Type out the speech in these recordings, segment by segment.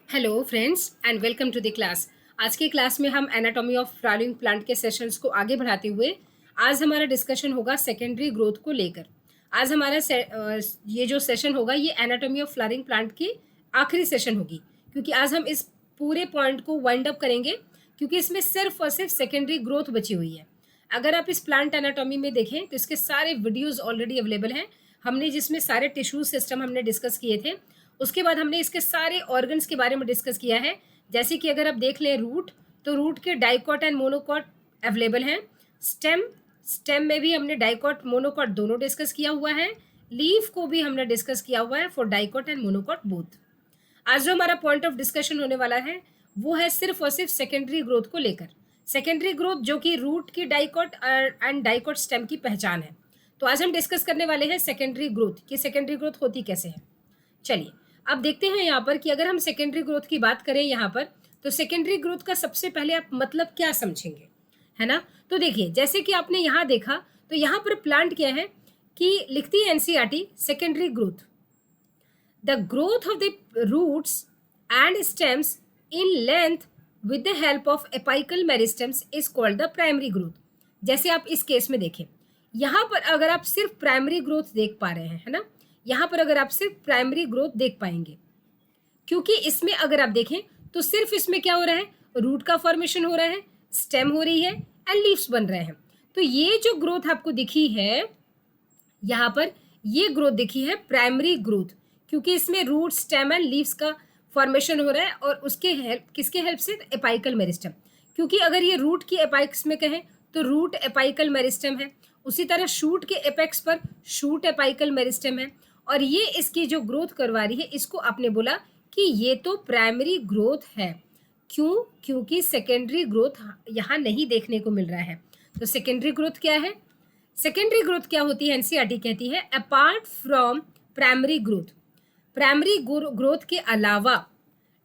Hello friends and welcome to the class. आज की class में हम एनाटॉमी ऑफ फ्लावरिंग प्लांट के सेशंस को आगे बढ़ाते हुए आज हमारा डिस्कशन होगा सेकेंडरी ग्रोथ को लेकर। आज हमारा ये जो सेशन होगा ये एनाटॉमी ऑफ फ्लावरिंग प्लांट की आखिरी सेशन होगी, क्योंकि आज हम इस पूरे पॉइंट को वाइंड अप करेंगे, क्योंकि इसमें सिर्फ और सिर्फ सेकेंडरी ग्रोथ बची हुई है। अगर आप इस प्लांट एनाटॉमी में देखें तो इसके सारे वीडियोज़ ऑलरेडी अवेलेबल हैं। हमने जिसमें सारे टिश्यू सिस्टम हमने डिस्कस किए थे, उसके बाद हमने इसके सारे ऑर्गन्स के बारे में डिस्कस किया है। जैसे कि अगर आप देख लें रूट, तो रूट के डाइकॉट एंड मोनोकॉट अवेलेबल हैं। स्टेम में भी हमने डाइकॉट मोनोकॉट दोनों डिस्कस किया हुआ है। लीफ को भी हमने डिस्कस किया हुआ है for dicot and monocot both. आज जो हमारा पॉइंट ऑफ डिस्कशन होने वाला है वो है सिर्फ और सिर्फ सेकेंडरी ग्रोथ को लेकर। सेकेंडरी ग्रोथ जो कि रूट की डाइकॉट एंड डाइकॉट स्टेम की पहचान है। तो आज हम डिस्कस करने वाले हैं सेकेंडरी ग्रोथ कि सेकेंडरी ग्रोथ होती कैसे है। चलिए अब देखते हैं यहाँ पर कि अगर हम सेकेंडरी ग्रोथ की बात करें यहाँ पर, तो सेकेंडरी ग्रोथ का सबसे पहले आप मतलब क्या समझेंगे, है ना। तो देखिए जैसे कि आपने यहाँ देखा, तो यहाँ पर प्लांट क्या है कि लिखती है NCERT secondary growth, the growth of the roots and stems in length with the help of apical meristems is called the primary growth. जैसे आप इस केस में देखें, यहाँ पर अगर आप सिर्फ प्राइमरी ग्रोथ देख पा रहे हैं, है ना, यहाँ पर अगर आप सिर्फ प्राइमरी ग्रोथ देख पाएंगे, क्योंकि इसमें अगर आप देखें तो सिर्फ इसमें क्या हो रहा है, रूट का फॉर्मेशन हो रहा है, स्टेम हो रही है एंड लीव्स बन रहे हैं। तो ये जो ग्रोथ आपको दिखी है यहाँ पर, ये ग्रोथ दिखी है प्राइमरी ग्रोथ, क्योंकि इसमें रूट स्टेम एंड लीव्स का फॉर्मेशन हो रहा है और उसके हेल्प किसके हेल्प से, एपाइकल मेरिस्टम। क्योंकि अगर ये रूट की एपाइक्स में कहें तो रूट एपाइकल मेरिस्टम है, उसी तरह शूट के एपेक्स पर शूट एपाइकल मेरिस्टम है, और ये इसकी जो ग्रोथ करवा रही है इसको आपने बोला कि ये तो प्राइमरी ग्रोथ है। क्यों? क्योंकि सेकेंडरी ग्रोथ यहाँ नहीं देखने को मिल रहा है। तो सेकेंडरी ग्रोथ क्या है? सेकेंडरी ग्रोथ क्या होती है? एनसीईआरटी कहती है apart from primary growth, primary growth के अलावा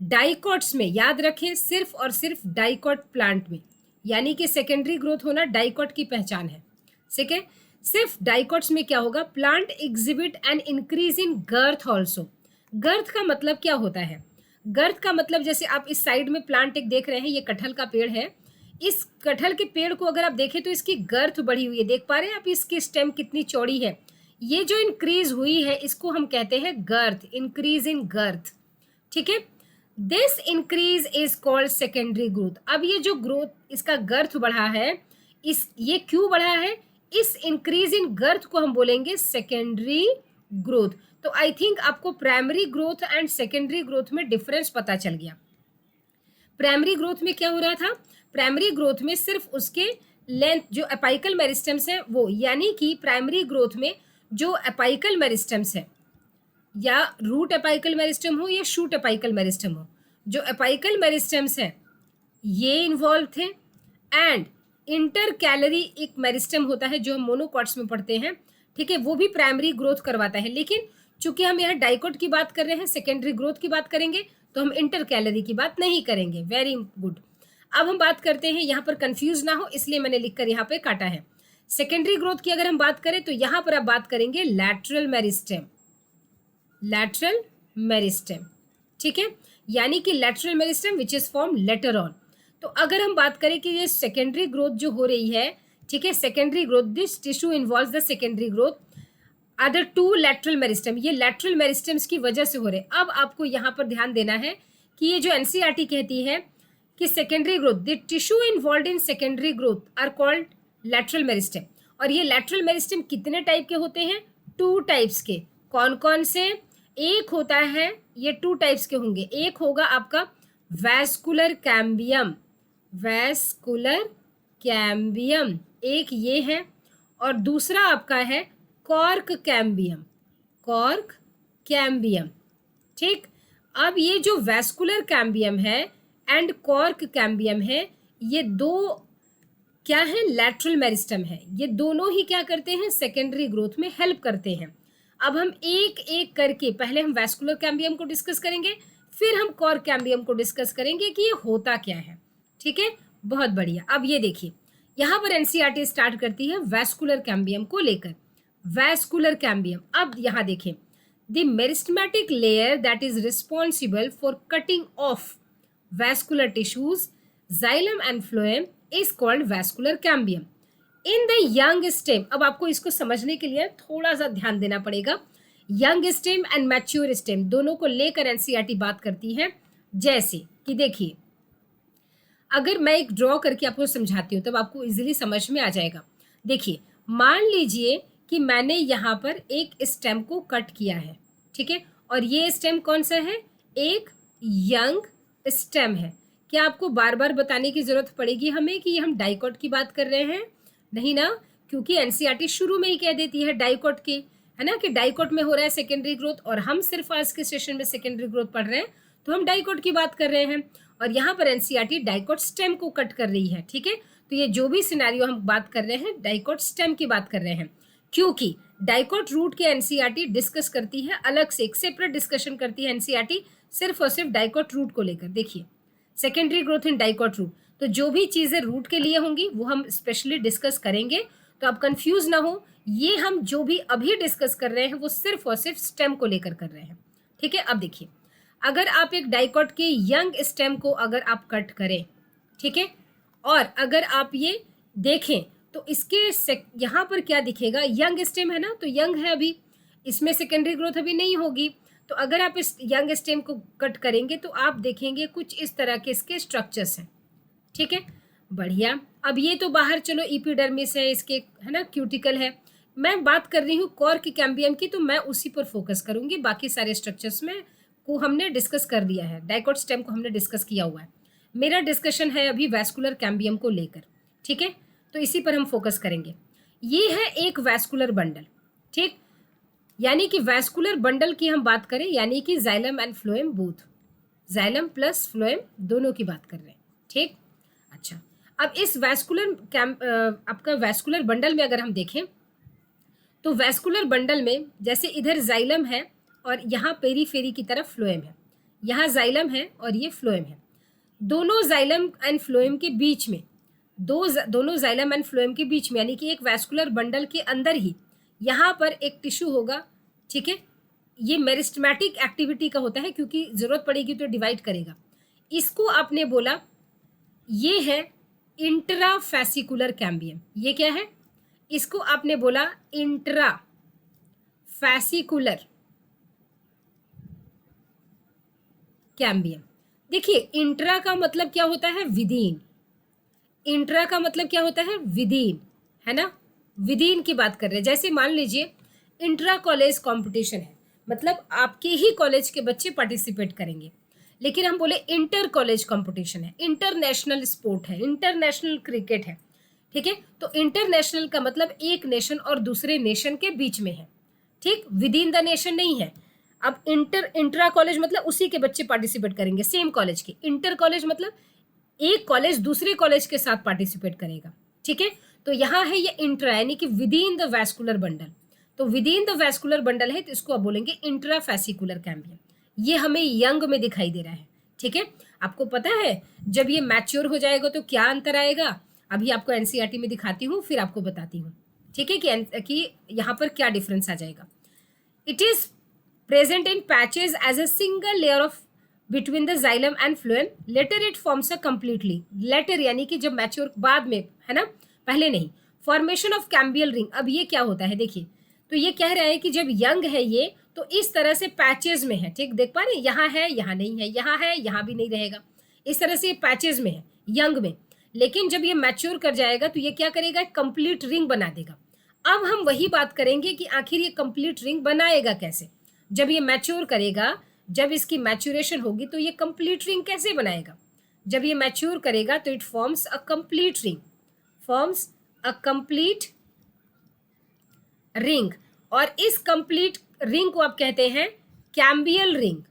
डाइकॉट्स में, याद रखें सिर्फ और सिर्फ डाइकॉट प्लांट में, यानी कि सेकेंडरी ग्रोथ होना डाइकॉट की पहचान है। ठीक है, सिर्फ डाइकॉट्स में क्या होगा, plant exhibit an increase in girth also. Girth का मतलब क्या होता है? गर्थ का मतलब जैसे आप इस साइड में प्लांट एक देख रहे हैं, ये कटहल का पेड़ है। इस कटहल के पेड़ को अगर आप देखें तो इसकी गर्थ बढ़ी हुई है, देख पा रहे हैं आप इसकी स्टेम कितनी चौड़ी है। ये जो इंक्रीज हुई है इसको हम कहते हैं गर्थ, इंक्रीज इन गर्थ। ठीक है, this increase is called secondary growth. अब ये जो ग्रोथ इसका गर्थ बढ़ा है, ये क्यों बढ़ा है? इस इंक्रीज इन गर्थ को हम बोलेंगे सेकेंडरी ग्रोथ। तो आई थिंक आपको primary growth and secondary growth में डिफरेंस पता चल गया। प्राइमरी ग्रोथ में क्या हो रहा था? प्राइमरी ग्रोथ में सिर्फ उसके लेंथ जो एपाइकल मेरिस्टम्स है वो, यानी कि प्राइमरी ग्रोथ में जो एपाइकल मेरिस्टम्स है, या रूट एपाइकल मेरिस्टम हो या शूट एपाइकल मेरिस्टम हो, जो एपाइकल मेरिस्टम्स हैं ये इन्वॉल्व थे। एंड इंटर कैलरी एक मेरिस्टम होता है जो हम मोनोकॉट्स में पढ़ते हैं, ठीक है, वो भी प्राइमरी ग्रोथ करवाता है। लेकिन चूंकि हम यहाँ डाइकॉट की बात कर रहे हैं, सेकेंडरी ग्रोथ की बात करेंगे, तो हम इंटर कैलरी की बात नहीं करेंगे। Very good. अब हम बात करते हैं, यहाँ पर कंफ्यूज ना हो इसलिए मैंने लिखकर यहाँ पे काटा है। सेकेंडरी ग्रोथ की अगर हम बात करें तो यहाँ पर आप बात करेंगे लैटरल मेरिस्टम, लैटरल मेरिस्टम, ठीक है, यानी कि lateral meristem which is form later on. तो अगर हम बात करें कि ये सेकेंडरी ग्रोथ जो हो रही है, ठीक है, secondary growth, this tissue involves the secondary growth अदर टू लैटरल मेरिस्टम, ये लैटरल मेरिस्टम्स की वजह से हो रहे। अब आपको यहाँ पर ध्यान देना है कि ये जो एनसीईआरटी कहती है कि secondary growth, the tissue involved in secondary growth are called lateral meristem. और ये लैटरल मेरिस्टम कितने टाइप के होते हैं? 2 टाइप्स के। कौन कौन से? एक होता है, ये 2 टाइप्स के होंगे, एक होगा आपका वैस्कुलर कैम्बियम, वैस्कुलर कैम्बियम एक ये है, और दूसरा आपका है कॉर्क कैम्बियम, कॉर्क कैम्बियम। ठीक, अब ये जो वैस्कुलर कैम्बियम है एंड कॉर्क कैम्बियम है, ये दो क्या है? लैटरल मेरिस्टम है। ये दोनों ही क्या करते हैं? सेकेंडरी ग्रोथ में हेल्प करते हैं। अब हम एक एक करके, पहले हम वैस्कुलर कैम्बियम को डिस्कस करेंगे, फिर हम कॉर्क कैम्बियम को डिस्कस करेंगे कि ये होता क्या है। ठीक है, बहुत बढ़िया। अब ये देखिए, यहाँ पर एनसीईआरटी स्टार्ट करती है वैस्कुलर कैम्बियम को लेकर। वैस्कुलर कैम्बियम, अब यहाँ देखिए, the meristematic layer that is responsible for cutting of vascular tissues xylem and phloem is called vascular cambium in the young stem. अब आपको इसको समझने के लिए थोड़ा सा ध्यान देना पड़ेगा। Young stem and mature stem दोनों को लेकर एनसीईआरटी बात करती है। जैसे कि देखिए, अगर मैं एक ड्रॉ करके आपको समझाती हूँ तब आपको इजीली समझ में आ जाएगा। देखिए, मान लीजिए कि मैंने यहाँ पर एक स्टेम को कट किया है, ठीक है, और ये स्टेम कौन सा है, एक यंग स्टेम है। क्या आपको बार बार बताने की जरूरत पड़ेगी हमें कि हम डाइकोट की बात कर रहे हैं? नहीं ना, क्योंकि एनसीईआरटी शुरू में ही कह देती है डाइकोट की, है ना, कि डाइकोट में हो रहा है सेकेंडरी ग्रोथ, और हम सिर्फ आज के सेशन में सेकेंडरी ग्रोथ पढ़ रहे हैं तो हम डाइकोट की बात कर रहे हैं, और यहाँ पर एनसीईआरटी डाइकोट स्टेम को कट कर रही है, ठीक है। तो ये जो भी सिनेरियो हम बात कर रहे हैं डाइकोट स्टेम की बात कर रहे हैं, क्योंकि डाइकोट रूट के एनसीईआरटी डिस्कस करती है अलग से, एक सेपरेट डिस्कशन करती है एनसीईआरटी सिर्फ और सिर्फ डाइकोट रूट को लेकर। देखिए, secondary growth in dicot root, तो जो भी चीज़ें रूट के लिए होंगी वो हम स्पेशली डिस्कस करेंगे, तो आप कंफ्यूज ना हो। ये हम जो भी अभी डिस्कस कर रहे हैं वो सिर्फ और सिर्फ स्टेम को लेकर कर रहे हैं, ठीक है। अब देखिए, अगर आप एक डाइकोट के यंग स्टेम को अगर आप कट करें, ठीक है, और अगर आप ये देखें तो इसके यहाँ पर क्या दिखेगा, यंग स्टेम है ना, तो यंग है अभी, इसमें सेकेंडरी ग्रोथ अभी नहीं होगी। तो अगर आप इस यंग स्टेम को कट करेंगे तो आप देखेंगे कुछ इस तरह के इसके स्ट्रक्चर्स हैं, ठीक है, बढ़िया। अब ये तो बाहर चलो एपिडर्मिस है इसके, है ना, क्यूटिकल है। मैं बात कर रही हूँ कॉर्क कैम्बियम की, तो मैं उसी पर फोकस करूंगी, बाकी सारे स्ट्रक्चर्स में को हमने डिस्कस कर दिया है, डाइकोट स्टेम को हमने डिस्कस किया हुआ है। मेरा डिस्कशन है अभी वैस्कुलर कैम्बियम को लेकर, ठीक है, तो इसी पर हम फोकस करेंगे। ये है एक वैस्कुलर बंडल, ठीक, यानी कि वैस्कुलर बंडल की हम बात करें, यानी कि xylem and phloem both, xylem plus phloem दोनों की बात कर रहे हैं, ठीक। अच्छा, अब इस आपका वैस्कुलर बंडल में अगर हम देखें तो वैस्कुलर बंडल में जैसे इधर जाइलम है और यहाँ पेरीफेरी की तरफ फ्लोएम है, यहाँ जाइलम है और ये फ्लोएम है। दोनों जाइलम एंड फ्लोएम के बीच में, दोनों जाइलम एंड फ्लोएम के बीच में, यानी कि एक वैस्कुलर बंडल के अंदर ही यहाँ पर एक टिश्यू होगा, ठीक है। ये मेरिस्टेमेटिक एक्टिविटी का होता है, क्योंकि जरूरत पड़ेगी तो डिवाइड करेगा। इसको आपने बोला ये है इंट्राफैसिकुलर कैम्बियम। ये क्या है, इसको आपने बोला इंट्राफैसिकुलर कैम्बियम। देखिए, इंट्रा का मतलब क्या होता है, विदीन। इंट्रा का मतलब क्या होता है, विदीन, है ना, विदीन की बात कर रहे हैं। जैसे मान लीजिए इंट्रा कॉलेज कंपटीशन है, मतलब आपके ही कॉलेज के बच्चे पार्टिसिपेट करेंगे, लेकिन हम बोले इंटर कॉलेज कंपटीशन है, इंटरनेशनल स्पोर्ट है, इंटरनेशनल क्रिकेट है, ठीक है। तो इंटरनेशनल का मतलब एक नेशन और दूसरे नेशन के बीच में है, ठीक, विद इन द नेशन नहीं है। अब इंट्रा कॉलेज मतलब उसी के बच्चे पार्टिसिपेट करेंगे, सेम कॉलेज के। इंटर कॉलेज मतलब एक कॉलेज दूसरे कॉलेज के साथ पार्टिसिपेट करेगा, ठीक है। तो यहाँ है ये इंट्रा, यानी कि within the vascular bundle. तो within the vascular bundle है तो इसको आप बोलेंगे इंट्राफैसिकुलर कैम्बियम। ये हमें यंग में दिखाई दे रहा है, ठीक है। आपको पता है जब ये मैच्योर हो जाएगा तो क्या अंतर आएगा, अभी आपको एनसीईआरटी में दिखाती हूँ, फिर आपको बताती हूँ, ठीक है, कि यहाँ पर क्या डिफरेंस आ जाएगा। It is present in patches as a single layer of between the xylem and phloem, later it forms a completely, later यानी कि जब मैच्योर बाद में, है ना, पहले नहीं। फॉर्मेशन ऑफ कैम्बियल रिंग, अब ये क्या होता है, देखिए, तो ये कह रहा है कि जब यंग है ये तो इस तरह से पैचेज में है, ठीक, देख पा रहे हैं, यहाँ है यहाँ नहीं है, यहाँ है यहाँ भी नहीं रहेगा, इस तरह से ये पैचेज में है यंग में। लेकिन जब ये मैच्योर कर जाएगा तो ये क्या करेगा, कंप्लीट रिंग बना देगा। अब हम वही बात करेंगे कि आखिर ये कंप्लीट रिंग बनाएगा कैसे। जब ये मैच्योर करेगा, जब इसकी मैच्योरेशन होगी तो ये कंप्लीट रिंग कैसे बनाएगा। जब ये मैच्योर करेगा तो it forms a complete ring, forms a complete ring, और इस कंप्लीट रिंग को आप कहते हैं कैम्बियल रिंग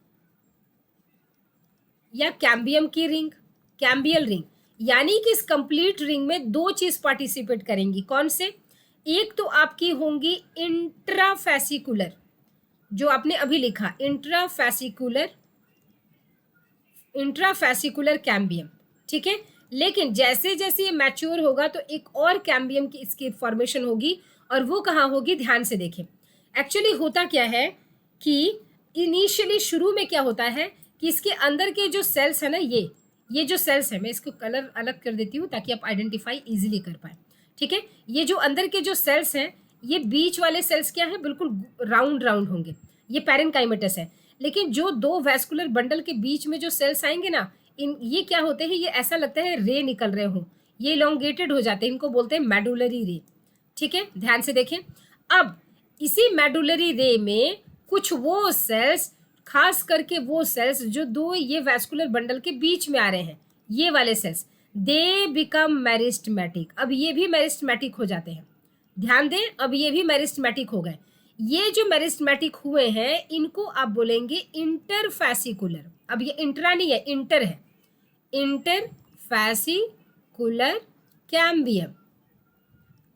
या कैम्बियम की रिंग, कैम्बियल रिंग। यानी कि इस कंप्लीट रिंग में दो चीज पार्टिसिपेट करेंगी, कौन से, एक तो आपकी होंगी इंट्राफैसिकुलर, जो आपने अभी लिखा इंट्राफैसिकुलर कैम्बियम, ठीक है। लेकिन जैसे जैसे ये मैच्योर होगा तो एक और कैम्बियम की इसकी फॉर्मेशन होगी, और वो कहाँ होगी, ध्यान से देखें। एक्चुअली होता क्या है, कि इनिशियली शुरू में क्या होता है कि इसके अंदर के जो सेल्स है ना, ये जो सेल्स है, मैं इसको कलर अलग कर देती हूँ ताकि आप आइडेंटिफाई इजीली कर पाए। ठीक है, ये जो अंदर के जो सेल्स हैं, ये बीच वाले सेल्स क्या है, बिल्कुल राउंड राउंड होंगे, ये पैरेनकाइमेटस है। लेकिन जो दो वैस्कुलर बंडल के बीच में जो सेल्स आएंगे ना, ये क्या होते हैं, ये ऐसा लगता है रे निकल रहे हों, ये इलोंगेटेड हो जाते हैं, इनको बोलते हैं मेडुलरी रे। ठीक है, ध्यान से देखें। अब इसी मेडुलरी रे में कुछ वो सेल्स, खास करके वो सेल्स जो दो ये वैस्कुलर बंडल के बीच में आ रहे हैं, ये वाले सेल्स, दे बिकम मेरिस्टमैटिक। अब ये भी मेरिस्टमैटिक हो जाते हैं, ध्यान दें, अब ये भी मेरिस्टमैटिक हो गए। ये जो मेरिस्टमैटिक हुए हैं, इनको आप बोलेंगे इंटरफैसिकुलर। अब ये इंट्रा नहीं है, इंटर है, इंटरफैसिकुलर कैम्बियम।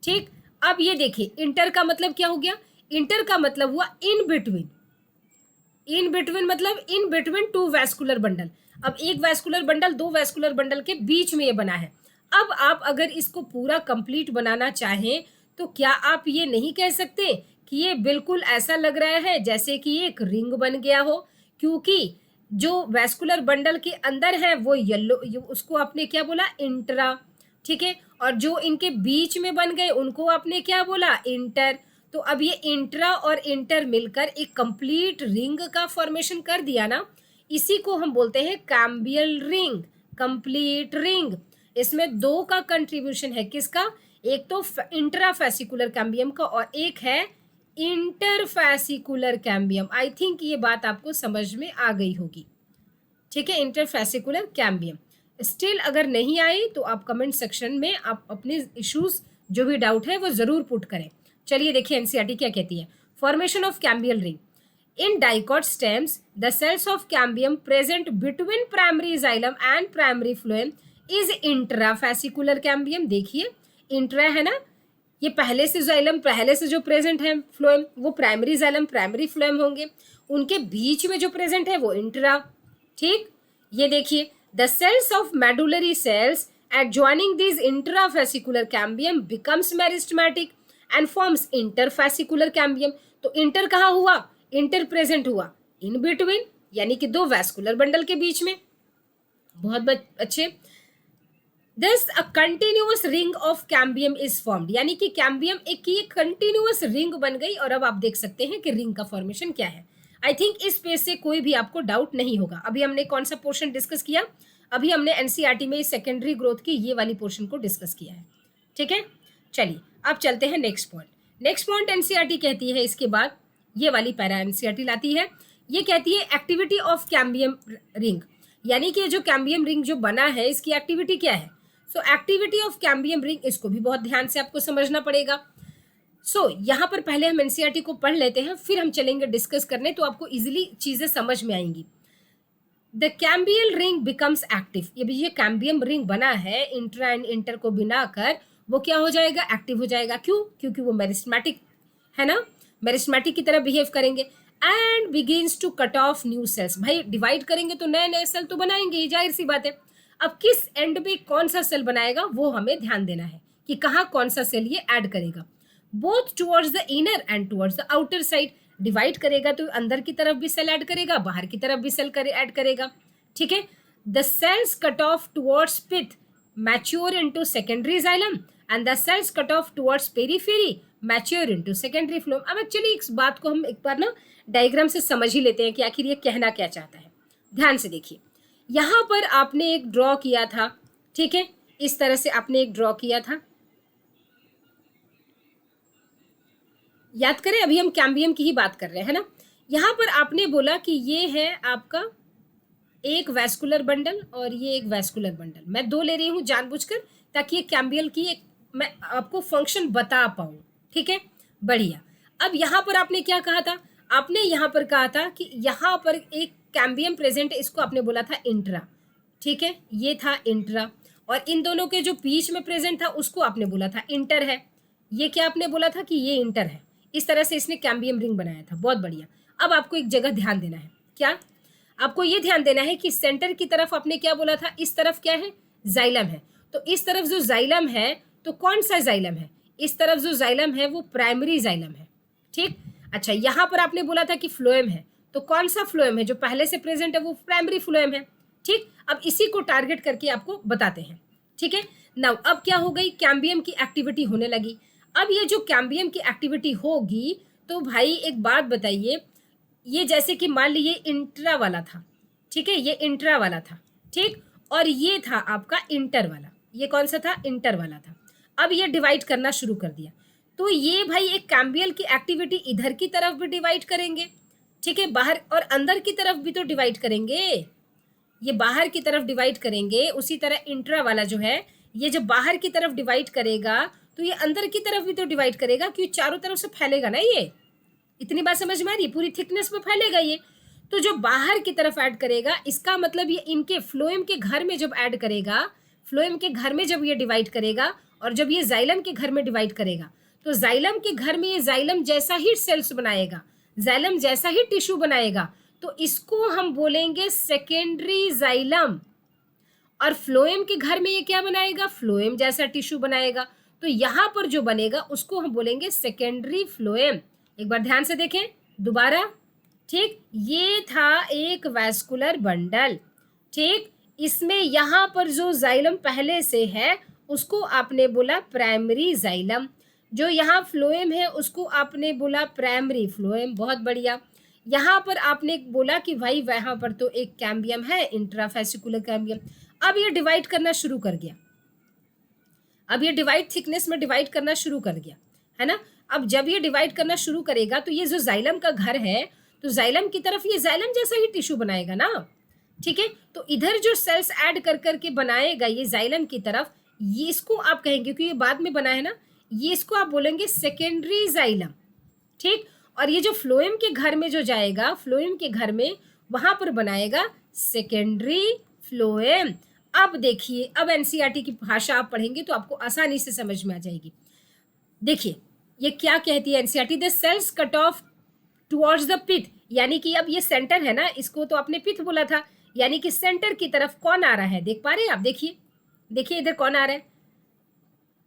ठीक, अब ये देखिए, इंटर का मतलब क्या हो गया, इंटर का मतलब हुआ इन बिटवीन। इन बिटवीन मतलब in between two vascular bundle. अब एक वैस्कुलर बंडल दो वैस्कुलर बंडल के बीच में ये बना है। अब आप अगर इसको पूरा कंप्लीट बनाना चाहें तो क्या आप ये नहीं कह सकते कि ये बिल्कुल ऐसा लग रहा है जैसे कि एक रिंग बन गया हो, क्योंकि जो वैस्कुलर बंडल के अंदर है वो येलो, उसको आपने क्या बोला, इंट्रा। ठीक है, और जो इनके बीच में बन गए उनको आपने क्या बोला, इंटर। तो अब ये इंट्रा और इंटर मिलकर एक कंप्लीट रिंग का फॉर्मेशन कर दिया ना, इसी को हम बोलते हैं कैम्बियल रिंग, कंप्लीट रिंग। इसमें दो का कंट्रीब्यूशन है, किसका, एक तो इंट्राफैसिकुलर कैम्बियम का और एक है इंटरफैसिकुलर कैम्बियम। आई थिंक ये बात आपको समझ में आ गई होगी। ठीक है, इंटरफैसिकुलर कैम्बियम। स्टिल अगर नहीं आई तो आप कमेंट सेक्शन में आप अपने इश्यूज जो भी डाउट है वो जरूर पुट करें। चलिए देखिए एनसीईआरटी क्या कहती है। Formation of cambial ring. In dicot stems the cells of cambium present between primary xylem and primary phloem is intrafascicular cambium. देखिए इंट्रा है ना, ये पहले से जाइलम, पहले से जो प्रेजेंट है फ्लोएम, वो प्राइमरी जाइलम प्राइमरी फ्लोएम होंगे, उनके बीच में जो प्रेजेंट है वो इंट्रा। ठीक, ये देखिए the cells of medullary cells adjoining these intrafascicular cambium becomes meristematic and forms interfascicular cambium। तो इंटर कहाँ हुआ, इंटर प्रेजेंट हुआ इन बिटवीन, यानी कि दो वैस्कुलर बंडल के बीच में। बहुत अच्छे। Thus a continuous ring of cambium is formed, यानी कि कैम्बियम एक की कंटिन्यूअस रिंग बन गई। और अब आप देख सकते हैं कि रिंग का फॉर्मेशन क्या है। आई थिंक इस पेज से कोई भी आपको डाउट नहीं होगा। अभी हमने कौन सा पोर्शन डिस्कस किया, अभी हमने एनसीईआरटी में सेकेंडरी ग्रोथ की ये वाली पोर्शन को डिस्कस किया है। ठीक है, चलिए अब चलते हैं next point. Next point NCERT कहती है, इसके बाद ये वाली पैरा एनसीईआरटी लाती है, ये कहती है एक्टिविटी ऑफ कैम्बियम रिंग, यानी कि जो कैम्बियम रिंग जो बना है इसकी एक्टिविटी क्या है। सो एक्टिविटी ऑफ कैम्बियम रिंग, इसको भी बहुत ध्यान से आपको समझना पड़ेगा। सो यहाँ पर पहले हम एनसीईआरटी को पढ़ लेते हैं, फिर हम चलेंगे डिस्कस करने, तो आपको इजीली चीजें समझ में आएंगी। The cambial ring becomes active. ये कैम्बियम रिंग बना है इंट्रा एंड इंटर को बनाकर, वो क्या हो जाएगा, एक्टिव हो जाएगा। क्यों, क्योंकि वो मेरिस्टमैटिक है ना, मेरिस्टमैटिक की तरह बिहेव करेंगे। And begins to cut off new cells. भाई डिवाइड करेंगे तो नए नए सेल तो बनाएंगे, ये जाहिर सी बात है। अब किस एंड पे कौन सा सेल बनाएगा वो हमें ध्यान देना है कि कहाँ कौन सा सेल ये ऐड करेगा। Both towards the inner and towards the outer side. Divide करेगा तो अंदर की तरफ भी सेल ऐड करेगा, बाहर की तरफ भी सेल ऐड करेगा। ठीक है, the cells cut off towards pith mature into secondary xylem and the cells cut off towards periphery mature into secondary phloem. अब एक्चुअली इस बात को हम एक बार ना डायग्राम से समझ ही लेते हैं कि आखिर ये कहना क्या चाहता है। ध्यान से देखिए, यहाँ पर आपने एक ड्रॉ किया था, ठीक है, इस तरह से आपने एक ड्रॉ किया था। याद करें अभी हम कैम्बियम की ही बात कर रहे हैं ना। यहाँ पर आपने बोला कि ये है आपका एक वैस्कुलर बंडल और ये एक वैस्कुलर बंडल। मैं दो ले रही हूँ जानबूझकर ताकि ये कैम्बियल की एक मैं आपको फंक्शन बता पाऊँ। ठीक है, बढ़िया। अब यहाँ पर आपने क्या कहा था, आपने यहाँ पर कहा था कि यहाँ पर एक कैम्बियम प्रेजेंट है, इसको आपने बोला था इंट्रा। ठीक है, ये था इंट्रा, और इन दोनों के जो बीच में प्रेजेंट था उसको आपने बोला था इंटर है। ये क्या आपने बोला था कि ये इंटर है। इस तरह से इसने कैम्बियम रिंग बनाया था। बहुत बढ़िया। अब आपको एक जगह ध्यान देना है, क्या आपको ये ध्यान देना है कि सेंटर की तरफ आपने क्या बोला था, इस तरफ क्या है, जाइलम है। तो इस तरफ जो जाइलम है तो कौन सा जाइलम है, इस तरफ जो जाइलम है वो प्राइमरी जाइलम है। ठीक, अच्छा, यहाँ पर आपने बोला था कि फ्लोएम है, तो कौन सा फ्लोएम है जो पहले से प्रेजेंट है? वो प्राइमरी फ्लोएम है। ठीक, अब इसी को टारगेट करके आपको बताते हैं। ठीक है, नाउ अब क्या हो गई, कैम्बियम की एक्टिविटी होने लगी। अब ये जो कैम्बियम की एक्टिविटी होगी, तो भाई एक बात बताइए, ये जैसे कि मान लीजिए इंट्रा वाला था, ठीक है, ये इंट्रा वाला था, ठीक, और ये था आपका इंटर वाला। ये कौन सा था? इंटर वाला था। अब ये डिवाइड करना शुरू कर दिया, तो ये भाई एक कैम्बियल की एक्टिविटी इधर की तरफ भी डिवाइड करेंगे, ठीक है, बाहर और अंदर की तरफ भी तो डिवाइड करेंगे। ये बाहर की तरफ डिवाइड करेंगे, उसी तरह इंट्रा वाला जो है, ये जब बाहर की तरफ डिवाइड करेगा तो ये अंदर की तरफ भी तो डिवाइड करेगा, क्योंकि चारों तरफ से फैलेगा ना। ये इतनी बात समझ में आ रही है? पूरी थिकनेस में फैलेगा ये। तो जो बाहर की तरफ ऐड करेगा, इसका मतलब ये इनके फ्लोएम के घर में जब ऐड करेगा, फ्लोएम के घर में जब ये डिवाइड करेगा, और जब ये जाइलम के घर में डिवाइड करेगा, तो जाइलम के घर में ये जाइलम जैसा ही सेल्स बनाएगा, जाइलम जैसा ही टिश्यू बनाएगा, तो इसको हम बोलेंगे सेकेंडरी जाइलम। और फ्लोएम के घर में ये क्या बनाएगा? फ्लोएम जैसा टिश्यू बनाएगा। तो यहाँ पर जो बनेगा उसको हम बोलेंगे सेकेंडरी फ्लोएम। एक बार ध्यान से देखें दोबारा। ठीक, ये था एक वैस्कुलर बंडल। ठीक, इसमें यहाँ पर जो जाइलम पहले से है उसको आपने बोला प्राइमरी जाइलम, जो यहाँ फ्लोएम है उसको आपने बोला प्राइमरी फ्लोएम। बहुत बढ़िया। यहाँ पर आपने बोला कि भाई वहाँ पर तो एक कैम्बियम है, इंट्राफेसिकुलर कैम्बियम। अब ये डिवाइड करना शुरू कर गया, अब ये डिवाइड थिकनेस में डिवाइड करना शुरू कर गया, है ना। अब जब ये डिवाइड करना शुरू करेगा तो ये जो जाइलम का घर है, तो जाइलम की तरफ ये जाइलम जैसा ही टिश्यू बनाएगा ना। ठीक है, तो इधर जो सेल्स ऐड कर करके बनाएगा ये जाइलम की तरफ, ये इसको आप कहेंगे, क्योंकि ये बाद में बना है ना, ये इसको आप बोलेंगे सेकेंडरी जाइलम। ठीक, और ये जो फ्लोएम के घर में जो जाएगा, फ्लोएम के घर में वहां पर बनाएगा सेकेंडरी फ्लोएम। अब देखिए, अब एनसीईआरटी की भाषा आप पढ़ेंगे तो आपको आसानी से समझ में आ जाएगी। देखिए ये क्या कहती है NCERT, the cells cut off towards the pith, यानी कि अब ये सेंटर है ना, इसको तो आपने पिथ बोला था, यानी कि सेंटर की तरफ कौन आ रहा है? देख पा रहे हैं आप? देखिए देखिए इधर कौन आ रहा है?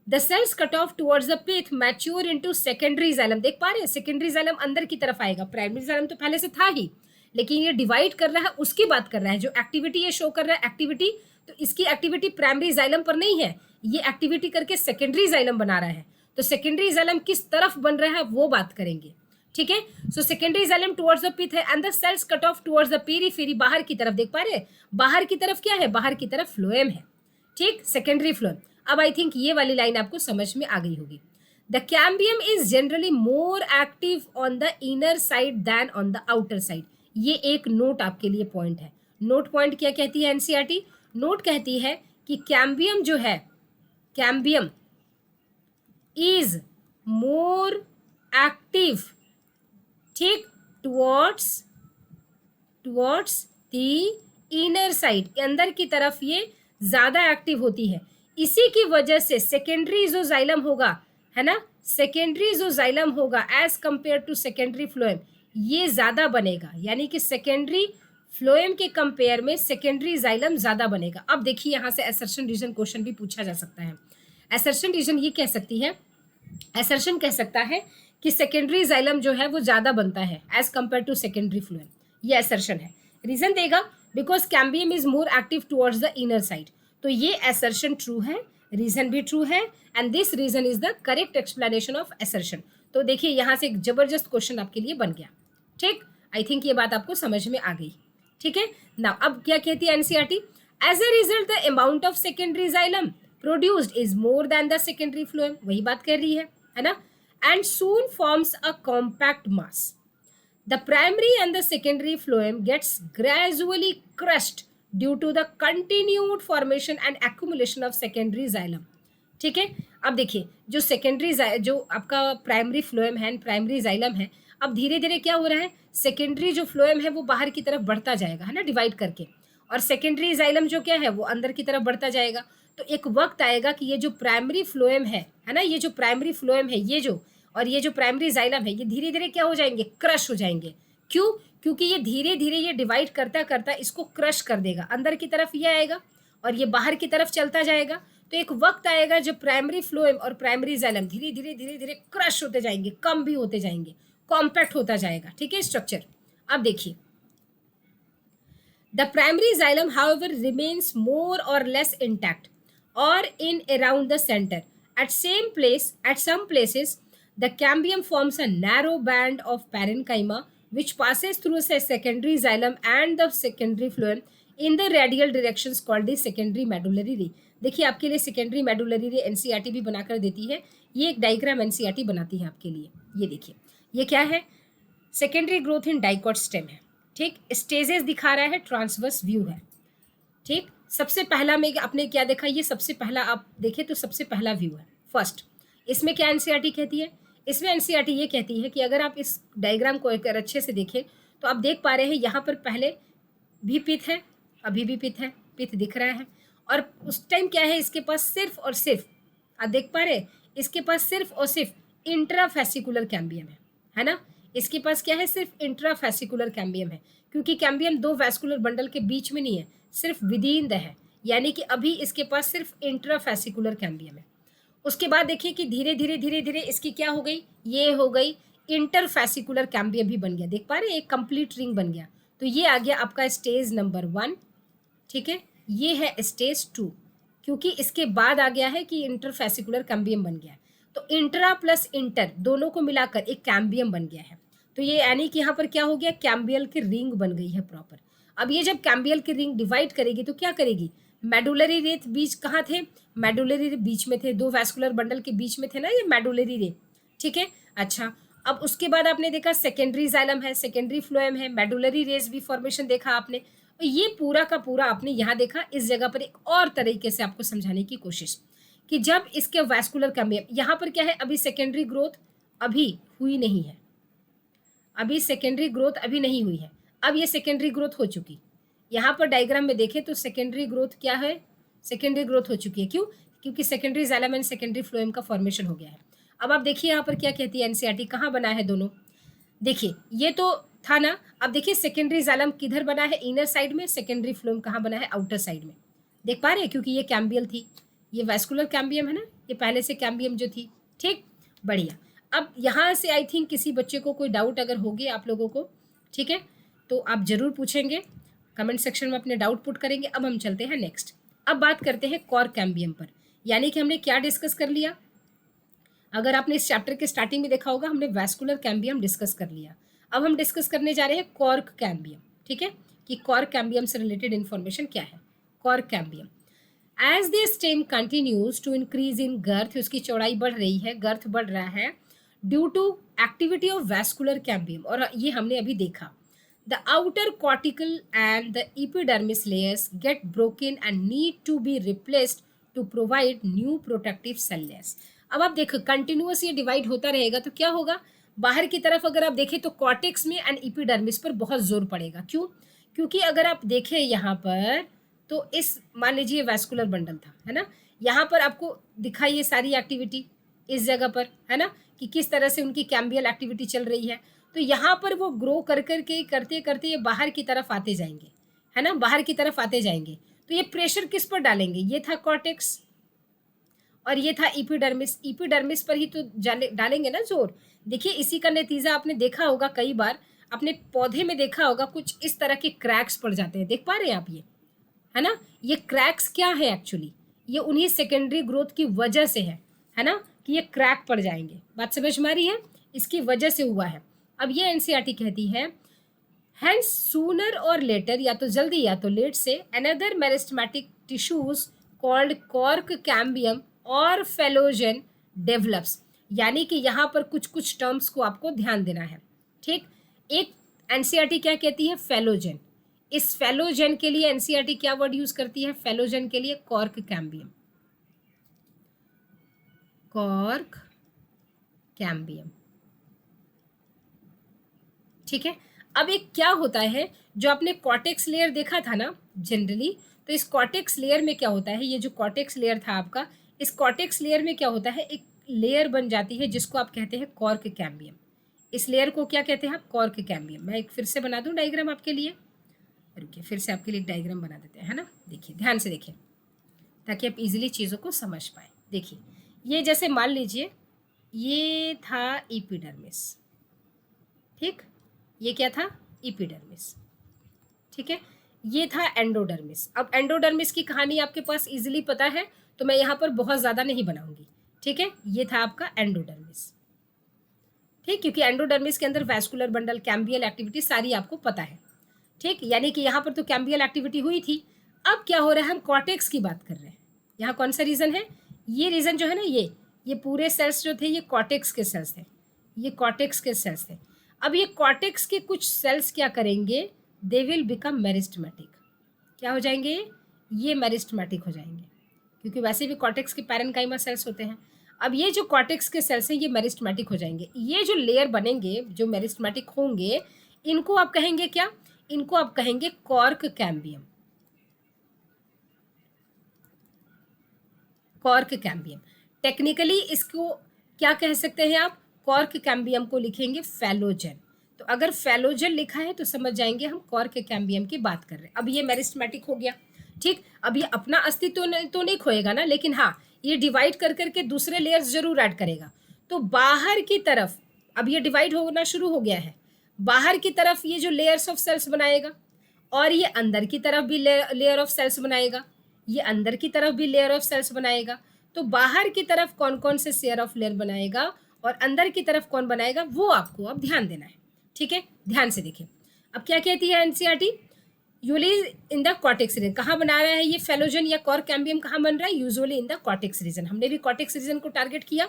The cells cut off towards the pith mature into secondary xylem. देख पा रहे हैं? सेकेंडरी जाइलम अंदर की तरफ आएगा, प्राइमरी जाइलम तो पहले से था ही, लेकिन ये डिवाइड कर रहा है उसकी बात कर रहा है। जो एक्टिविटी ये शो कर रहा है एक्टिविटी, तो इसकी एक्टिविटी प्राइमरी जाइलम पर नहीं है, ये एक्टिविटी करके सेकेंडरी जाइलम बना रहा है। तो सेकेंडरी जाइलम किस तरफ बन रहा है वो बात करेंगे। ठीक है, so secondary xylem towards the pith है, and the cells cut off towards the periphery, बाहर की तरफ। देख पा रहे हैं? बाहर की तरफ क्या है? बाहर की तरफ फ्लोएम है। ठीक, सेकेंडरी फ्लोएम। अब आई थिंक ये वाली लाइन आपको समझ में आ गई होगी। The cambium is generally more active on the inner side than on the outer side. ये एक नोट आपके लिए पॉइंट है। नोट पॉइंट क्या कहती है एनसीईआरटी? नोट कहती है कि कैम्बियम जो है, कैम्बियम इज मोर एक्टिव, ठीक, टुवर्ड्स द इनर साइड, अंदर की तरफ ये ज्यादा एक्टिव होती है। इसी की वजह से सेकेंडरी जो जाइलम होगा, है ना, सेकेंडरी जो जाइलम होगा as compare to secondary phloem, ये ज्यादा बनेगा, यानी कि सेकेंडरी फ्लोएम के कंपेयर में सेकेंडरी जाइलम ज्यादा बनेगा। अब देखिए यहाँ से असर्शन रीजन क्वेश्चन भी पूछा जा सकता है। असर्शन रीजन ये कह सकती है, असर्शन कह सकता है कि सेकेंडरी जाइलम जो है वो ज्यादा बनता है as compare to secondary phloem, ये असर्शन है। रीजन देगा because cambium is more active towards the inner side. तो ये असर्शन ट्रू है, रीजन भी ट्रू है, and this reason is the correct explanation of assertion. तो देखिए यहाँ से एक जबरदस्त क्वेश्चन आपके लिए बन गया। ठीक, आई थिंक ये बात आपको समझ में आ गई। ठीक है, नाउ अब क्या कहती है NCERT? As a result the amount of secondary xylem produced is more than the secondary phloem, वही बात कर रही है ना, and soon forms a compact mass. The primary and the secondary phloem gets gradually crushed due to the continued formation and accumulation of secondary xylem. ठीक है, अब देखिए जो सेकेंडरी जो आपका प्राइमरी फ्लोएम है, प्राइमरी जाइलम है, अब धीरे धीरे क्या हो रहा है, सेकेंडरी जो फ्लोएम है वो बाहर की तरफ बढ़ता जाएगा, है ना, डिवाइड करके, और सेकेंडरी जाइलम जो क्या है वो अंदर की तरफ बढ़ता जाएगा। तो एक वक्त आएगा कि ये जो प्राइमरी फ्लोएम है ना, ये जो प्राइमरी फ्लोएम है, ये जो, और ये जो प्राइमरी जाइलम है, ये धीरे धीरे क्या हो जाएंगे, क्रश हो जाएंगे। क्यों? क्योंकि ये धीरे धीरे ये डिवाइड करता करता इसको क्रश कर देगा, अंदर की तरफ ये आएगा और ये बाहर की तरफ चलता जाएगा। तो एक वक्त आएगा जब प्राइमरी फ्लोएम और प्राइमरी जाइलम धीरे धीरे क्रश होते जाएंगे, कम भी होते जाएंगे, कॉम्पैक्ट होता जाएगा, ठीक है स्ट्रक्चर। अब देखिए the primary xylem however remains more और लेस इंटैक्ट और in around the centre at some places the cambium forms a narrow band of parenchyma which passes through a secondary xylem and the secondary phloem in the radial directions called the secondary medullary ray। देखिए आपके लिए secondary medullary रे NCERT भी बनाकर देती है, ये एक डायग्राम एनसीईआरटी बनाती है आपके लिए। ये देखिए ये क्या है, secondary growth in dicot stem है, ठीक, स्टेजेस दिखा रहा है, ट्रांसवर्स व्यू है, ठीक। सबसे पहला में आपने क्या देखा, ये सबसे पहला आप देखें तो सबसे पहला व्यू है फर्स्ट। इसमें क्या एनसीईआरटी कहती है, इसमें एनसीईआरटी ये कहती है कि अगर आप इस डायग्राम को एक अच्छे से देखें तो आप देख पा रहे हैं यहाँ पर पहले भी पिथ है, अभी भी पिथ है, पिथ दिख रहा है, और उस टाइम क्या है इसके पास सिर्फ और सिर्फ, आप देख पा रहे हैं इसके पास सिर्फ और सिर्फ इंट्राफेसिकुलर कैम्बियम है ना, इसके पास क्या है, सिर्फ इंट्राफेसिकुलर कैम्बियम है, क्योंकि कैम्बियम दो वैस्कुलर बंडल के बीच में नहीं है, सिर्फ विदिन द है, यानी कि अभी इसके पास सिर्फ इंट्राफेसिकुलर कैम्बियम है। उसके बाद देखिए कि धीरे धीरे धीरे धीरे इसकी क्या हो गई, ये हो गई इंटरफेसिकुलर कैम्बियम भी बन गया, देख पा रहे हैं एक कंप्लीट रिंग बन गया। तो ये आ गया आपका स्टेज नंबर 1, ठीक है, ये है स्टेज 2, क्योंकि इसके बाद आ गया है कि इंटरफेसिकुलर कैम्बियम बन गया है। तो इंट्रा प्लस इंटर दोनों को मिलाकर एक कैम्बियम बन गया है। तो ये यानी कि यहाँ पर क्या हो गया, कैम्बियल की रिंग बन गई है प्रॉपर। अब ये जब कैम्बियल की रिंग डिवाइड करेगी तो क्या करेगी, मेडुलरी रे बीच कहाँ थे, मेडुलरी रे बीच में थे, दो वैस्कुलर बंडल के बीच में थे ना ये मेडुलरी रे, ठीक है। अच्छा अब उसके बाद आपने देखा सेकेंडरी जाइलम है, सेकेंडरी फ्लोएम है, मेडुलरी रेस भी फॉर्मेशन देखा आपने। ये पूरा का पूरा आपने यहाँ देखा। इस जगह पर एक और तरीके से आपको समझाने की कोशिश कि जब इसके वैस्कुलर कैम्बियम, यहाँ पर क्या है, अभी सेकेंडरी ग्रोथ अभी हुई नहीं है, अभी सेकेंडरी ग्रोथ अभी नहीं हुई है, अब ये सेकेंडरी ग्रोथ हो चुकी। यहाँ पर डायग्राम में देखें तो सेकेंडरी ग्रोथ क्या है, सेकेंडरी ग्रोथ हो चुकी है, क्यों, क्योंकि secondary xylem and secondary phloem का फॉर्मेशन हो गया है। अब आप देखिए यहाँ पर क्या कहती है एनसीईआरटी, कहाँ बना है दोनों, देखिए ये तो था ना, अब देखिए सेकेंडरी जाइलम किधर बना है, इनर साइड में, सेकेंडरी फ्लोएम कहाँ बना है, आउटर साइड में, देख पा रहे हैं, क्योंकि ये कैम्बियल थी, ये वैस्कुलर कैम्बियम है ना, ये पहले से कैम्बियम जो थी, ठीक, बढ़िया। अब यहाँ से आई थिंक किसी बच्चे को कोई डाउट अगर होगी आप लोगों को, ठीक है, तो आप जरूर पूछेंगे, कमेंट सेक्शन में अपने डाउट पुट करेंगे। अब हम चलते हैं नेक्स्ट, अब बात करते हैं कॉर कैम्बियम पर, यानी कि हमने क्या डिस्कस कर लिया, अगर आपने इस चैप्टर के स्टार्टिंग में देखा होगा हमने वैस्कुलर कैम्बियम डिस्कस कर लिया। अब हम डिस्कस करने जा रहे हैं कॉर्क कैम्बियम, ठीक है, कि कॉर्क कैम्बियम से रिलेटेड इन्फॉर्मेशन क्या है। Cork cambium, as the stem continues to increase in girth, उसकी चौड़ाई बढ़ रही है, गर्थ बढ़ रहा है due to activity of vascular cambium, और ये हमने अभी देखा। The outer cortical and the epidermis layers get broken and need to be replaced to provide new protective cell layers। अब आप देखो कंटिन्यूअस ये डिवाइड होता रहेगा तो क्या होगा, बाहर की तरफ अगर आप देखें तो कॉर्टेक्स में एंड epidermis पर बहुत जोर पड़ेगा, क्यों, क्योंकि अगर आप देखें यहाँ पर तो इस मान लीजिए वैस्कुलर बंडल था, है ना, यहाँ पर आपको दिखाई ये सारी एक्टिविटी इस जगह पर, है ना, कि किस तरह से उनकी कैम्बियल एक्टिविटी चल रही है। तो यहाँ पर वो ग्रो कर करके करते करते ये बाहर की तरफ आते जाएंगे, है ना, बाहर की तरफ आते जाएंगे। तो ये प्रेशर किस पर डालेंगे, ये था कॉर्टेक्स और ये था इपिडर्मिस, इपिडर्मिस पर ही तो डालेंगे ना जोर। देखिए इसी का नतीजा आपने देखा होगा कई बार, अपने पौधे में देखा होगा कुछ इस तरह के क्रैक्स पड़ जाते हैं, देख पा रहे हैं आप ये, है ना, ये क्रैक्स क्या है एक्चुअली, ये उन्हीं सेकेंडरी ग्रोथ की वजह से है ना, कि ये क्रैक पड़ जाएंगे, बात समझ में आ रही है, इसकी वजह से हुआ है। अब ये एनसीईआरटी कहती है हेंस सूनर और लेटर, या तो जल्दी या तो लेट से, another meristematic tissues called cork cambium और फेलोजन डेवलप्स, यानी कि यहाँ पर कुछ कुछ टर्म्स को आपको ध्यान देना है, ठीक। एक एनसीईआरटी क्या कहती है, फेलोजन, इस फेलोजन के लिए एनसीईआरटी क्या वर्ड यूज करती है, फेलोजन के लिए कॉर्क कैम्बियम, कॉर्क कैम्बियम, ठीक है। अब एक क्या होता है, जो आपने कॉर्टेक्स लेयर देखा था ना जनरली, तो इस कॉर्टेक्स लेयर में क्या होता है, ये जो कॉर्टेक्स लेयर था आपका, इस कॉर्टेक्स लेयर में क्या होता है, एक लेयर बन जाती है जिसको आप कहते हैं कॉर्क कैम्बियम। इस लेयर को क्या कहते हैं आप, कॉर्क कैम्बियम। मैं एक फिर से बना दूं डायग्राम आपके लिए, रुकिए फिर से आपके लिए एक डायग्राम बना देते हैं, है ना, देखिए ध्यान से देखिए ताकि आप इजीली चीज़ों को समझ पाए। देखिए ये जैसे मान लीजिए ये था एपिडर्मिस, ठीक, ये क्या था, इपिडर्मिस। ठीक है, ये था एंडोडर्मिस। अब एंडोडर्मिस की कहानी आपके पास इजीली पता है, तो मैं यहाँ पर बहुत ज़्यादा नहीं बनाऊंगी। ठीक है, ये था आपका एंडोडर्मिस। ठीक, क्योंकि एंडोडर्मिस के अंदर वैस्कुलर बंडल, कैम्बियल एक्टिविटी सारी आपको पता है। ठीक, यानी कि यहाँ पर तो कैम्बियल एक्टिविटी हुई थी। अब क्या हो रहा है, हम कॉर्टेक्स की बात कर रहे हैं। यहाँ कौन सा रीजन है, ये रीजन जो है ना, ये पूरे सेल्स जो थे ये कॉर्टेक्स के सेल्स थे, ये कॉर्टेक्स के सेल्स थे। अब ये कॉर्टेक्स के कुछ सेल्स क्या करेंगे, दे विल बिकम मेरिस्टमेटिक। क्या हो जाएंगे, ये मेरिस्टमेटिक हो जाएंगे, क्योंकि वैसे भी कॉर्टेक्स के पैरेन्काइमा सेल्स होते हैं। अब ये जो कॉर्टेक्स के सेल्स हैं ये मेरिस्टमेटिक हो जाएंगे। ये जो लेयर बनेंगे जो मेरिस्टमेटिक होंगे, इनको आप कहेंगे क्या, इनको आप कहेंगे cork cambium. Cork cambium, technically इसको क्या कह सकते हैं आप, कॉर्क कैम्बियम को लिखेंगे फैलोजेन। तो अगर फैलोजेन लिखा है तो समझ जाएंगे हम कॉर्क कैम्बियम की बात कर रहे हैं। अब ये मेरिस्टमेटिक हो गया। ठीक, अब ये अपना अस्तित्व तो नहीं खोएगा ना, लेकिन हाँ ये डिवाइड कर करके दूसरे लेयर्स जरूर ऐड करेगा। तो बाहर की तरफ अब ये डिवाइड होना शुरू हो गया है, बाहर की तरफ ये जो लेयर्स ऑफ सेल्स बनाएगा, और ये अंदर की तरफ भी लेयर ऑफ सेल्स बनाएगा, ये अंदर की तरफ भी लेयर ऑफ सेल्स बनाएगा। तो बाहर की तरफ कौन कौन से शेयर ऑफ लेयर बनाएगा और अंदर की तरफ कौन बनाएगा, वो आपको अब ध्यान देना है। ठीक है, ध्यान से देखिए। अब क्या कहती है NCERT, usually in the cortex region. कहाँ बना रहा है ये फैलोजन या कॉर्क कैम्बियम, कहाँ बन रहा है, usually in the cortex region. हमने भी कॉर्टेक्स रीजन को टारगेट किया।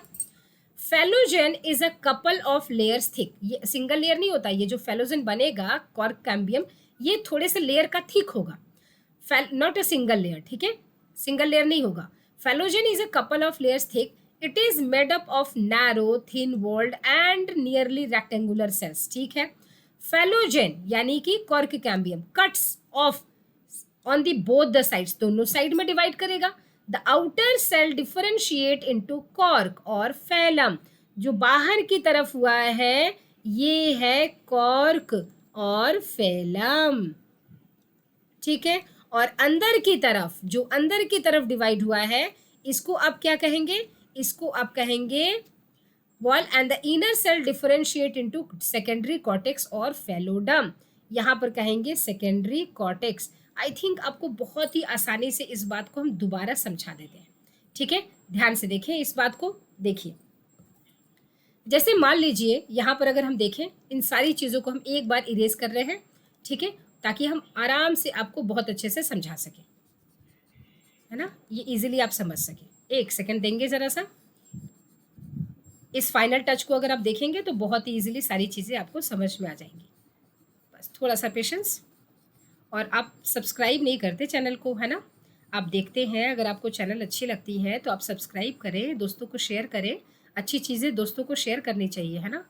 Phellogen is a couple of layers thick, ये सिंगल लेयर नहीं होता, ये जो फैलोजन बनेगा कॉर्क कैम्बियम ये थोड़े से लेयर का थिक होगा, नॉट अ सिंगल लेयर। ठीक है, सिंगल लेयर नहीं होगा। Phellogen is a couple of layers thick, it is made up of narrow thin walled and nearly rectangular cells. ठीक है, फैलोजन यानी कि cork cambium cuts off on the both the sides, दोनों side में divide करेगा। The outer cell differentiate into cork और phellem, जो बाहर की तरफ हुआ है ये है कॉर्क और फैलम। ठीक है, और अंदर की तरफ जो अंदर की तरफ डिवाइड हुआ है इसको आप क्या कहेंगे, इसको आप कहेंगे wall. And the inner cell differentiate into secondary cortex और फैलोडम, यहाँ पर कहेंगे सेकेंडरी कॉर्टेक्स। आई थिंक आपको बहुत ही आसानी से इस बात को हम दोबारा समझा देते हैं। ठीक है, ध्यान से देखें इस बात को। देखिए, जैसे मान लीजिए यहाँ पर अगर हम देखें, इन सारी चीज़ों को हम एक बार इरेज कर रहे हैं। ठीक है, ताकि हम आराम से आपको बहुत अच्छे से समझा सकें, है ना, ये इजीली आप समझ सकें। एक सेकंड देंगे ज़रा सा, इस फाइनल टच को अगर आप देखेंगे तो बहुत ही इजीली सारी चीज़ें आपको समझ में आ जाएंगी। बस थोड़ा सा पेशेंस। और आप सब्सक्राइब नहीं करते चैनल को, है ना, आप देखते हैं, अगर आपको चैनल अच्छी लगती है तो आप सब्सक्राइब करें, दोस्तों को शेयर करें। अच्छी चीज़ें दोस्तों को शेयर करनी चाहिए, है ना,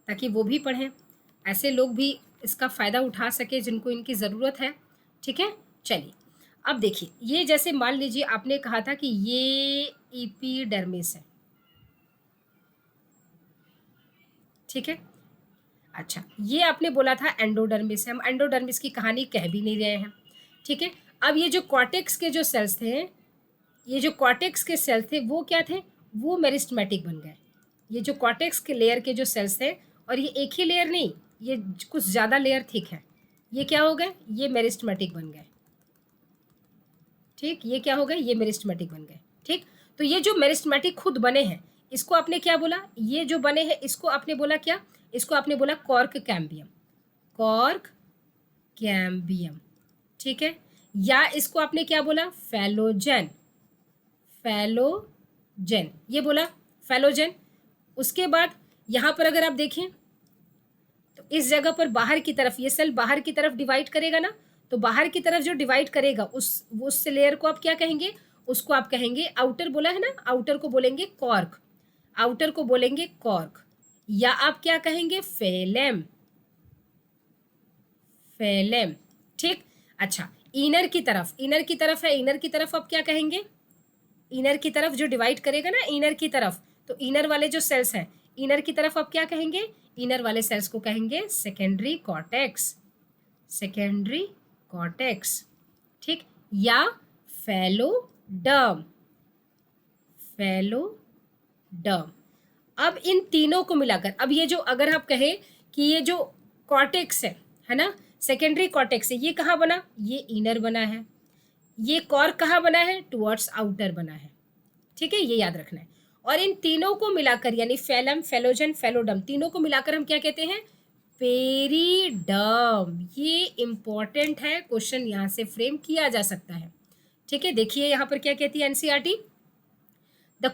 ताकि वो भी पढ़ें, ऐसे लोग भी इसका फ़ायदा उठा सके जिनको इनकी ज़रूरत है। ठीक है, चलिए अब देखिए, ये जैसे मान लीजिए आपने कहा था कि ये एपिडर्मिस है। ठीक है, अच्छा, ये आपने बोला था एंडोडर्मिस है, हम एंडोडर्मिस की कहानी कह भी नहीं रहे हैं। ठीक है, अब ये जो कॉर्टेक्स के जो सेल्स थे, ये जो कॉर्टेक्स के सेल्स थे वो क्या थे, वो मेरिस्टमेटिक बन गए। ये जो कॉर्टेक्स के लेयर के जो सेल्स थे, और ये एक ही लेयर नहीं, ये कुछ ज़्यादा लेयर थिक है, ये क्या हो गए, ये मेरिस्टमेटिक बन गए। ठीक, ये क्या हो गए, ये मेरिस्टमेटिक बन गए। ठीक, तो ये जो मेरिस्टमेटिक खुद बने हैं इसको आपने क्या बोला, ये जो बने हैं इसको आपने बोला क्या, इसको आपने बोला कॉर्क कैम्बियम, कॉर्क कैम्बियम। ठीक है, या इसको आपने क्या बोला, फैलोजेन, फैलोजेन, ये बोला फैलोजेन। उसके बाद यहाँ पर अगर आप देखें तो इस जगह पर बाहर की तरफ ये सेल बाहर की तरफ डिवाइड करेगा ना, तो बाहर की तरफ जो डिवाइड करेगा उस लेयर को आप क्या कहेंगे, उसको आप कहेंगे आउटर, बोला है ना, आउटर को बोलेंगे कॉर्क, आउटर को बोलेंगे कॉर्क, या आप क्या कहेंगे, फेलेम, फेलेम। ठीक, अच्छा, इनर की तरफ, इनर की तरफ है, इनर की तरफ आप क्या कहेंगे, इनर की तरफ जो डिवाइड करेगा ना इनर की तरफ, तो इनर वाले जो सेल्स हैं इनर की तरफ आप क्या कहेंगे, इनर वाले सेल्स को कहेंगे सेकेंडरी कॉर्टेक्स, सेकेंडरी कॉर्टेक्स। ठीक, या फैलोडर्म, फैलोडर्म। अब इन तीनों को मिलाकर, अब ये जो अगर आप कहें कि ये जो कॉर्टेक्स है ना, सेकेंडरी कॉर्टेक्स है, ये कहाँ बना, ये इनर बना है, ये कॉर्क कहाँ बना है, टुवर्ड्स आउटर बना है। ठीक है, ये याद रखना है। और इन तीनों को मिलाकर यानी फेलम, फेलोजन, फेलोडम, तीनों को मिलाकर हम क्या कहते हैं, पेरिडम। ये इंपॉर्टेंट है, क्वेश्चन यहाँ से फ्रेम किया जा सकता है। ठीक है, देखिए यहाँ पर क्या कहती है NCERT, the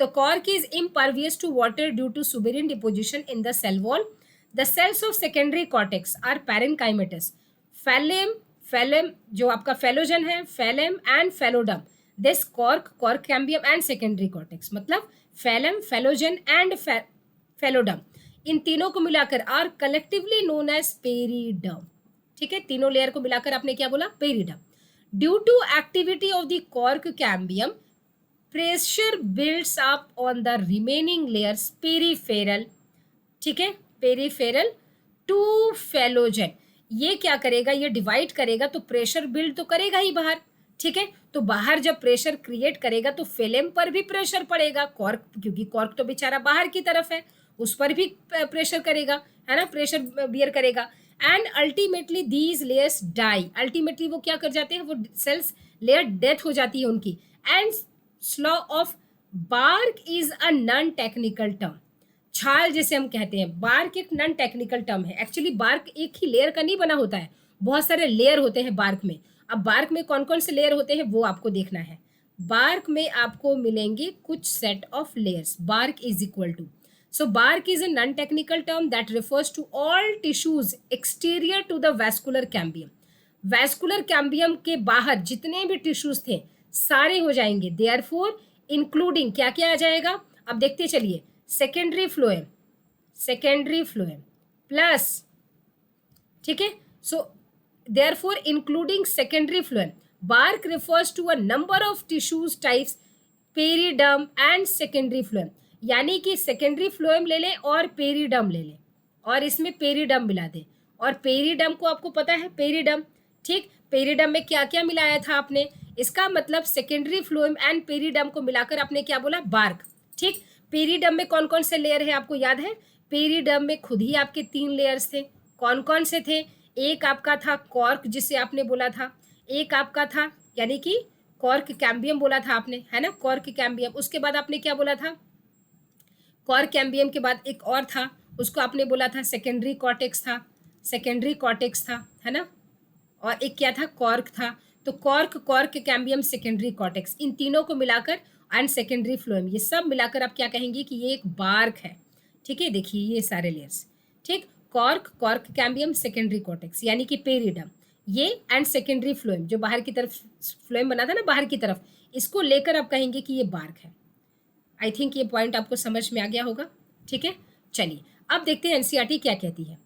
cork is impervious to water due to suberin deposition in the cell wall. The cells of secondary cortex are parenchymatous. Phellem जो आपका फेलोजन है, phellem and phelloderm, this cork, cambium and secondary cortex, मतलब phellem, phellogen and phelloderm, इन तीनों को मिलाकर are collectively known as periderm. ठीक है, तीनों लेयर को मिलाकर आपने क्या बोला, periderm. Due to activity of the cork cambium, pressure builds up on the remaining layers peripheral. ठीक है, पेरिफेरल टू फेलोजन। ये क्या करेगा, ये डिवाइड करेगा तो प्रेशर बिल्ड तो करेगा ही बाहर। ठीक है, तो बाहर जब प्रेशर क्रिएट करेगा तो फेलेम पर भी प्रेशर पड़ेगा, कॉर्क, क्योंकि कॉर्क तो बेचारा बाहर की तरफ है, उस पर भी प्रेशर करेगा, है ना, प्रेशर बियर करेगा। And ultimately these layers die, ultimately वो क्या कर जाते हैं, वो सेल्स लेयर डेथ हो जाती है उनकी। And slough off bark is a non technical term. छाल जिसे हम कहते हैं, बार्क एक नॉन टेक्निकल टर्म है। एक्चुअली बार्क एक ही लेयर का नहीं बना होता है, बहुत सारे लेयर होते हैं बार्क में। अब बार्क में कौन कौन से लेयर होते हैं वो आपको देखना है। बार्क में आपको मिलेंगे कुछ set of layers. Bark is equal to, so bark is a non technical term that refers to all tissues exterior to the vascular cambium. Vascular cambium के बाहर जितने भी टिश्यूज थे सारे हो जाएंगे, देयरफॉर इंक्लूडिंग क्या क्या आ जाएगा, अब देखते चलिए, secondary phloem, secondary phloem plus, ठीक है, so therefore including secondary phloem. Bark refers to a number of tissues types, periderm and secondary phloem, यानी कि सेकेंडरी फ्लोएम ले लें और पेरिडम ले लें और इसमें पेरिडम मिला दें। और पेरिडम को आपको पता है, पेरिडम, ठीक, पेरिडम में क्या क्या मिलाया था आपने, इसका मतलब सेकेंडरी फ्लोएम एंड पेरिडम को मिलाकर आपने क्या बोला, बार्क। ठीक, पेरिडम में कौन कौन से लेयर है आपको याद है, पेरिडम में खुद ही आपके 3 लेयर्स थे, कौन कौन से थे, एक आपका था कॉर्क जिसे आपने बोला था, एक आपका था यानी कि कॉर्क कैम्बियम बोला था आपने, है ना, कॉर्क कैम्बियम। उसके बाद आपने क्या बोला था, कॉर्क कैम्बियम के बाद एक और था, उसको आपने बोला था सेकेंडरी कॉर्टेक्स था, सेकेंडरी कॉर्टेक्स था, है ना, और एक क्या था, कॉर्क था। तो cork, cork cambium, secondary cortex, इन तीनों को मिलाकर एंड सेकेंडरी फ्लोएम, ये सब मिलाकर आप क्या कहेंगे कि ये एक बार्क है। ठीक है, देखिए ये सारे लेयर्स, ठीक, cork, cork cambium, secondary cortex यानी कि पेरिडम, ये एंड सेकेंडरी फ्लोएम जो बाहर की तरफ फ्लोएम बना था ना बाहर की तरफ, इसको लेकर आप कहेंगे कि ये बार्क है। आई थिंक ये पॉइंट आपको समझ में आ गया होगा। ठीक है, चलिए अब देखते हैं एनसीईआरटी क्या कहती है।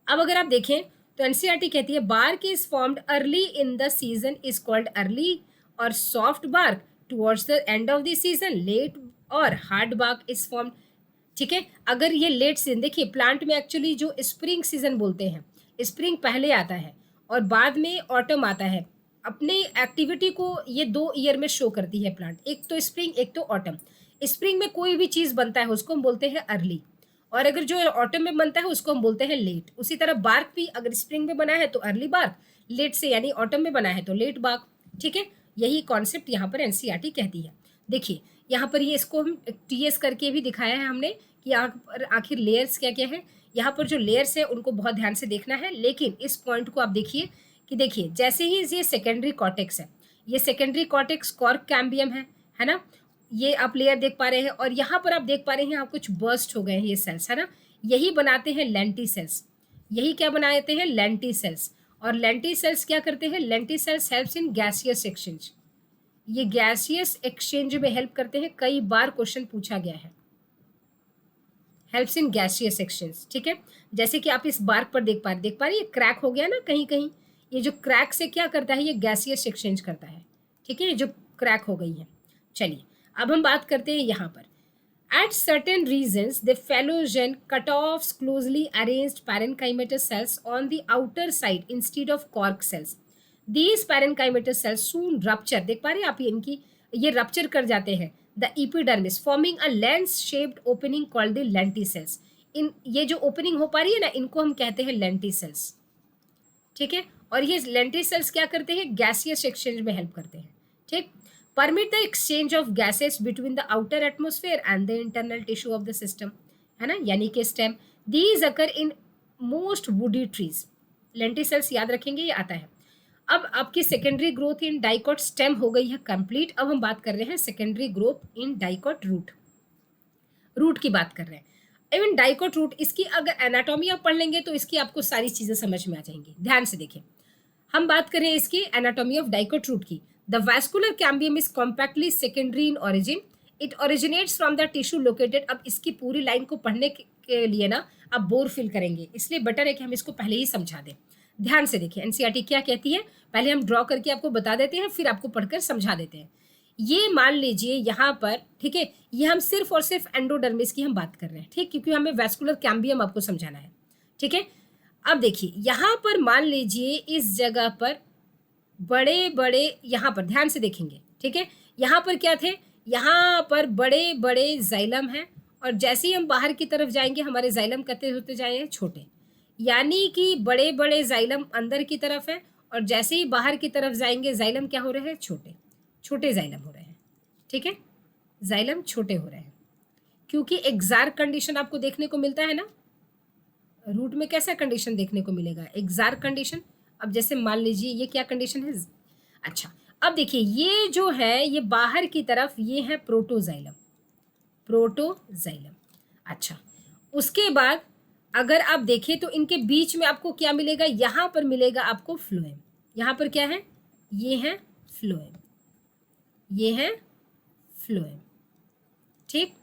अब अगर आप देखें तो एनसीईआरटी कहती है bark is formed early in the season is called early और soft bark towards the end of the season late और हार्ड बार्क इज फॉर्म्ड। ठीक है, अगर ये लेट सीजन, देखिए प्लांट में एक्चुअली जो स्प्रिंग सीजन बोलते हैं, स्प्रिंग पहले आता है और बाद में ऑटम आता है। अपनी एक्टिविटी को ये 2 ईयर में शो करती है प्लांट, एक तो स्प्रिंग एक तो ऑटम। स्प्रिंग में कोई भी चीज़ बनता है उसको हम बोलते हैं अर्ली, और अगर जो ऑटम में बनता है उसको हम बोलते हैं लेट। उसी तरह बार्क भी अगर स्प्रिंग में बना है तो अर्ली बार्क, लेट से यानी ऑटम में बना है तो लेट बार्क। ठीक है, यही कॉन्सेप्ट यहाँ पर एनसीईआरटी कहती है। देखिए यहाँ पर ये इसको हम टीएस करके भी दिखाया है हमने कि यहाँ पर आखिर लेयर्स क्या क्या है। यहाँ पर जो लेयर्स है उनको बहुत ध्यान से देखना है, लेकिन इस पॉइंट को आप देखिए कि देखिए जैसे ही ये सेकेंडरी कॉर्टेक्स है, ये सेकेंडरी कॉर्टेक्स कॉर्क कैम्बियम है ना, ये आप लेयर देख पा रहे हैं और यहाँ पर आप देख पा रहे हैं यहाँ कुछ बर्स्ट हो गए हैं ये सेल्स, है ना, यही बनाते हैं लेंटी सेल्स। यही क्या बनाते हैं, लेंटी सेल्स। और लेंटी सेल्स क्या करते हैं, lenticels helps in gaseous exchange, ये गैसियस एक्सचेंज में हेल्प करते हैं, कई बार क्वेश्चन पूछा गया है, हेल्प्स इन गैसियस एक्सचेंज। ठीक है, जैसे कि आप इस बार्क पर देख पा रहे, ये क्रैक हो गया ना कहीं कहीं, ये जो क्रैक से क्या करता है, ये गैसियस एक्सचेंज करता है। ठीक है, ये जो क्रैक हो गई है। चलिए अब हम बात करते हैं यहाँ पर, at certain regions the phallogen cutoffs closely arranged parenchymatous cells on the outer side instead of cork cells. These parenchymatous cells soon rupture, देख पा रहे हैं आप इनकी, ये rupture कर जाते हैं the epidermis forming a lens shaped opening called the lenticels. इन ये जो ओपनिंग हो पा रही है ना, इनको हम कहते हैं लेंटिसल्स, ठीक है। और ये लेंटिसल्स क्या करते हैं, गैसियस एक्सचेंज में हेल्प करते हैं, ठीक। Permit the exchange of gases between the outer atmosphere and the internal tissue of the system, है ना, यानी कि stem. These occur in most woody trees. Lenticels याद रखेंगे, ये आता है। अब आपकी secondary growth in dicot stem हो गई है कंप्लीट। अब हम बात कर रहे हैं secondary growth in dicot root. Root की बात कर रहे हैं। इवन डाइकॉट रूट, इसकी अगर एनाटॉमी आप पढ़ लेंगे तो इसकी आपको सारी चीजें समझ में आ जाएंगी। ध्यान से देखें, हम बात करें इसकी एनाटॉमी ऑफ डाइकॉट रूट की। The vascular cambium is compactly secondary in origin, it originates from the tissue located. अब इसकी पूरी लाइन को पढ़ने के लिए ना आप बोर फील करेंगे, इसलिए बेटर है कि हम इसको पहले ही समझा दें। ध्यान से देखिए एनसीईआरटी क्या कहती है, पहले हम ड्रॉ करके आपको बता देते हैं, फिर आपको पढ़कर समझा देते हैं। ये मान लीजिए यहाँ पर, ठीक है, ये हम सिर्फ और सिर्फ एंडोडर्मिस की हम बात कर रहे हैं, ठीक, क्योंकि हमें वैस्कुलर कैम्बियम आपको समझाना है, ठीक है। अब देखिए यहाँ पर मान लीजिए इस जगह पर बड़े बड़े, यहाँ पर ध्यान से देखेंगे, ठीक है, यहाँ पर क्या थे, यहाँ पर बड़े बड़े जाइलम हैं, और जैसे ही हम बाहर की तरफ जाएंगे हमारे जाइलम कहते होते जाएंगे छोटे, यानी कि बड़े बड़े जाइलम अंदर की तरफ है, और जैसे ही बाहर की तरफ जाएंगे जाइलम क्या हो रहे हैं, छोटे छोटे जाइलम हो रहे हैं, ठीक है, जाइलम छोटे हो रहे हैं, क्योंकि एग्जार्क कंडीशन आपको देखने को मिलता है ना। रूट में कैसा कंडीशन देखने को मिलेगा, एग्जार्क कंडीशन। अब जैसे मान लीजिए ये क्या कंडीशन है, अच्छा अब देखिए ये जो है ये बाहर की तरफ ये है प्रोटोजाइलम, प्रोटोजाइलम। अच्छा उसके बाद अगर आप देखें तो इनके बीच में आपको क्या मिलेगा, यहाँ पर मिलेगा आपको फ्लोएम। यहाँ पर क्या है, ये है फ्लोएम, ये है फ्लोएम, ठीक।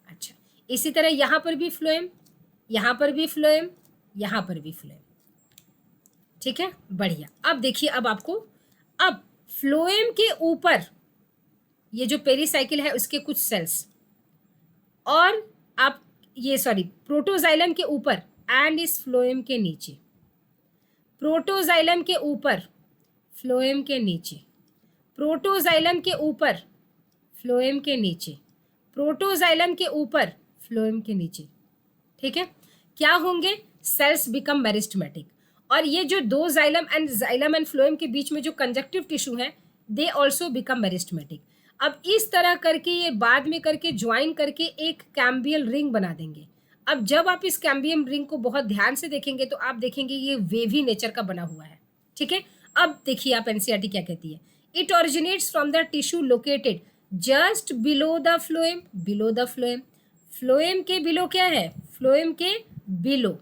अच्छा इसी तरह यहाँ पर भी फ्लोएम, यहाँ पर भी फ्लोएम, यहाँ पर भी फ्लोएम, ठीक है, बढ़िया। अब देखिए अब आपको, अब फ्लोएम के ऊपर ये जो पेरीसाइकिल है उसके कुछ सेल्स, और आप ये सॉरी प्रोटोजाइलम के ऊपर एंड इस फ्लोएम के नीचे, प्रोटोजाइलम के ऊपर फ्लोएम के नीचे, प्रोटोजाइलम के ऊपर फ्लोएम के नीचे, प्रोटोजाइलम के ऊपर फ्लोएम के नीचे, ठीक है, क्या होंगे, सेल्स बिकम मेरिस्टेमेटिक। और ये जो दो जाइलम एंड फ्लोएम के बीच में जो कंजक्टिव टिश्यू है दे ऑल्सो बिकम मेरिस्टेमेटिक। अब इस तरह करके ये बाद में करके ज्वाइन करके एक कैम्बियल रिंग बना देंगे। अब जब आप इस कैम्बियम रिंग को बहुत ध्यान से देखेंगे तो आप देखेंगे ये वेवी नेचर का बना हुआ है, ठीक है। अब देखिए आप एनसीईआरटी क्या कहती है, it originates from the tissue located just below the phloem, below the phloem, phloem के बिलो क्या है, फ्लोएम के बिलो,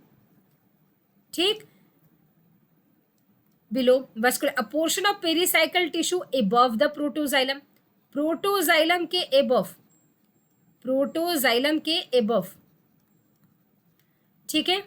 ठीक, below vascular, a portion of pericycle tissue above the protoxylem, protoxylem के अबव, प्रोटोजाइलम के अबव, ठीक है,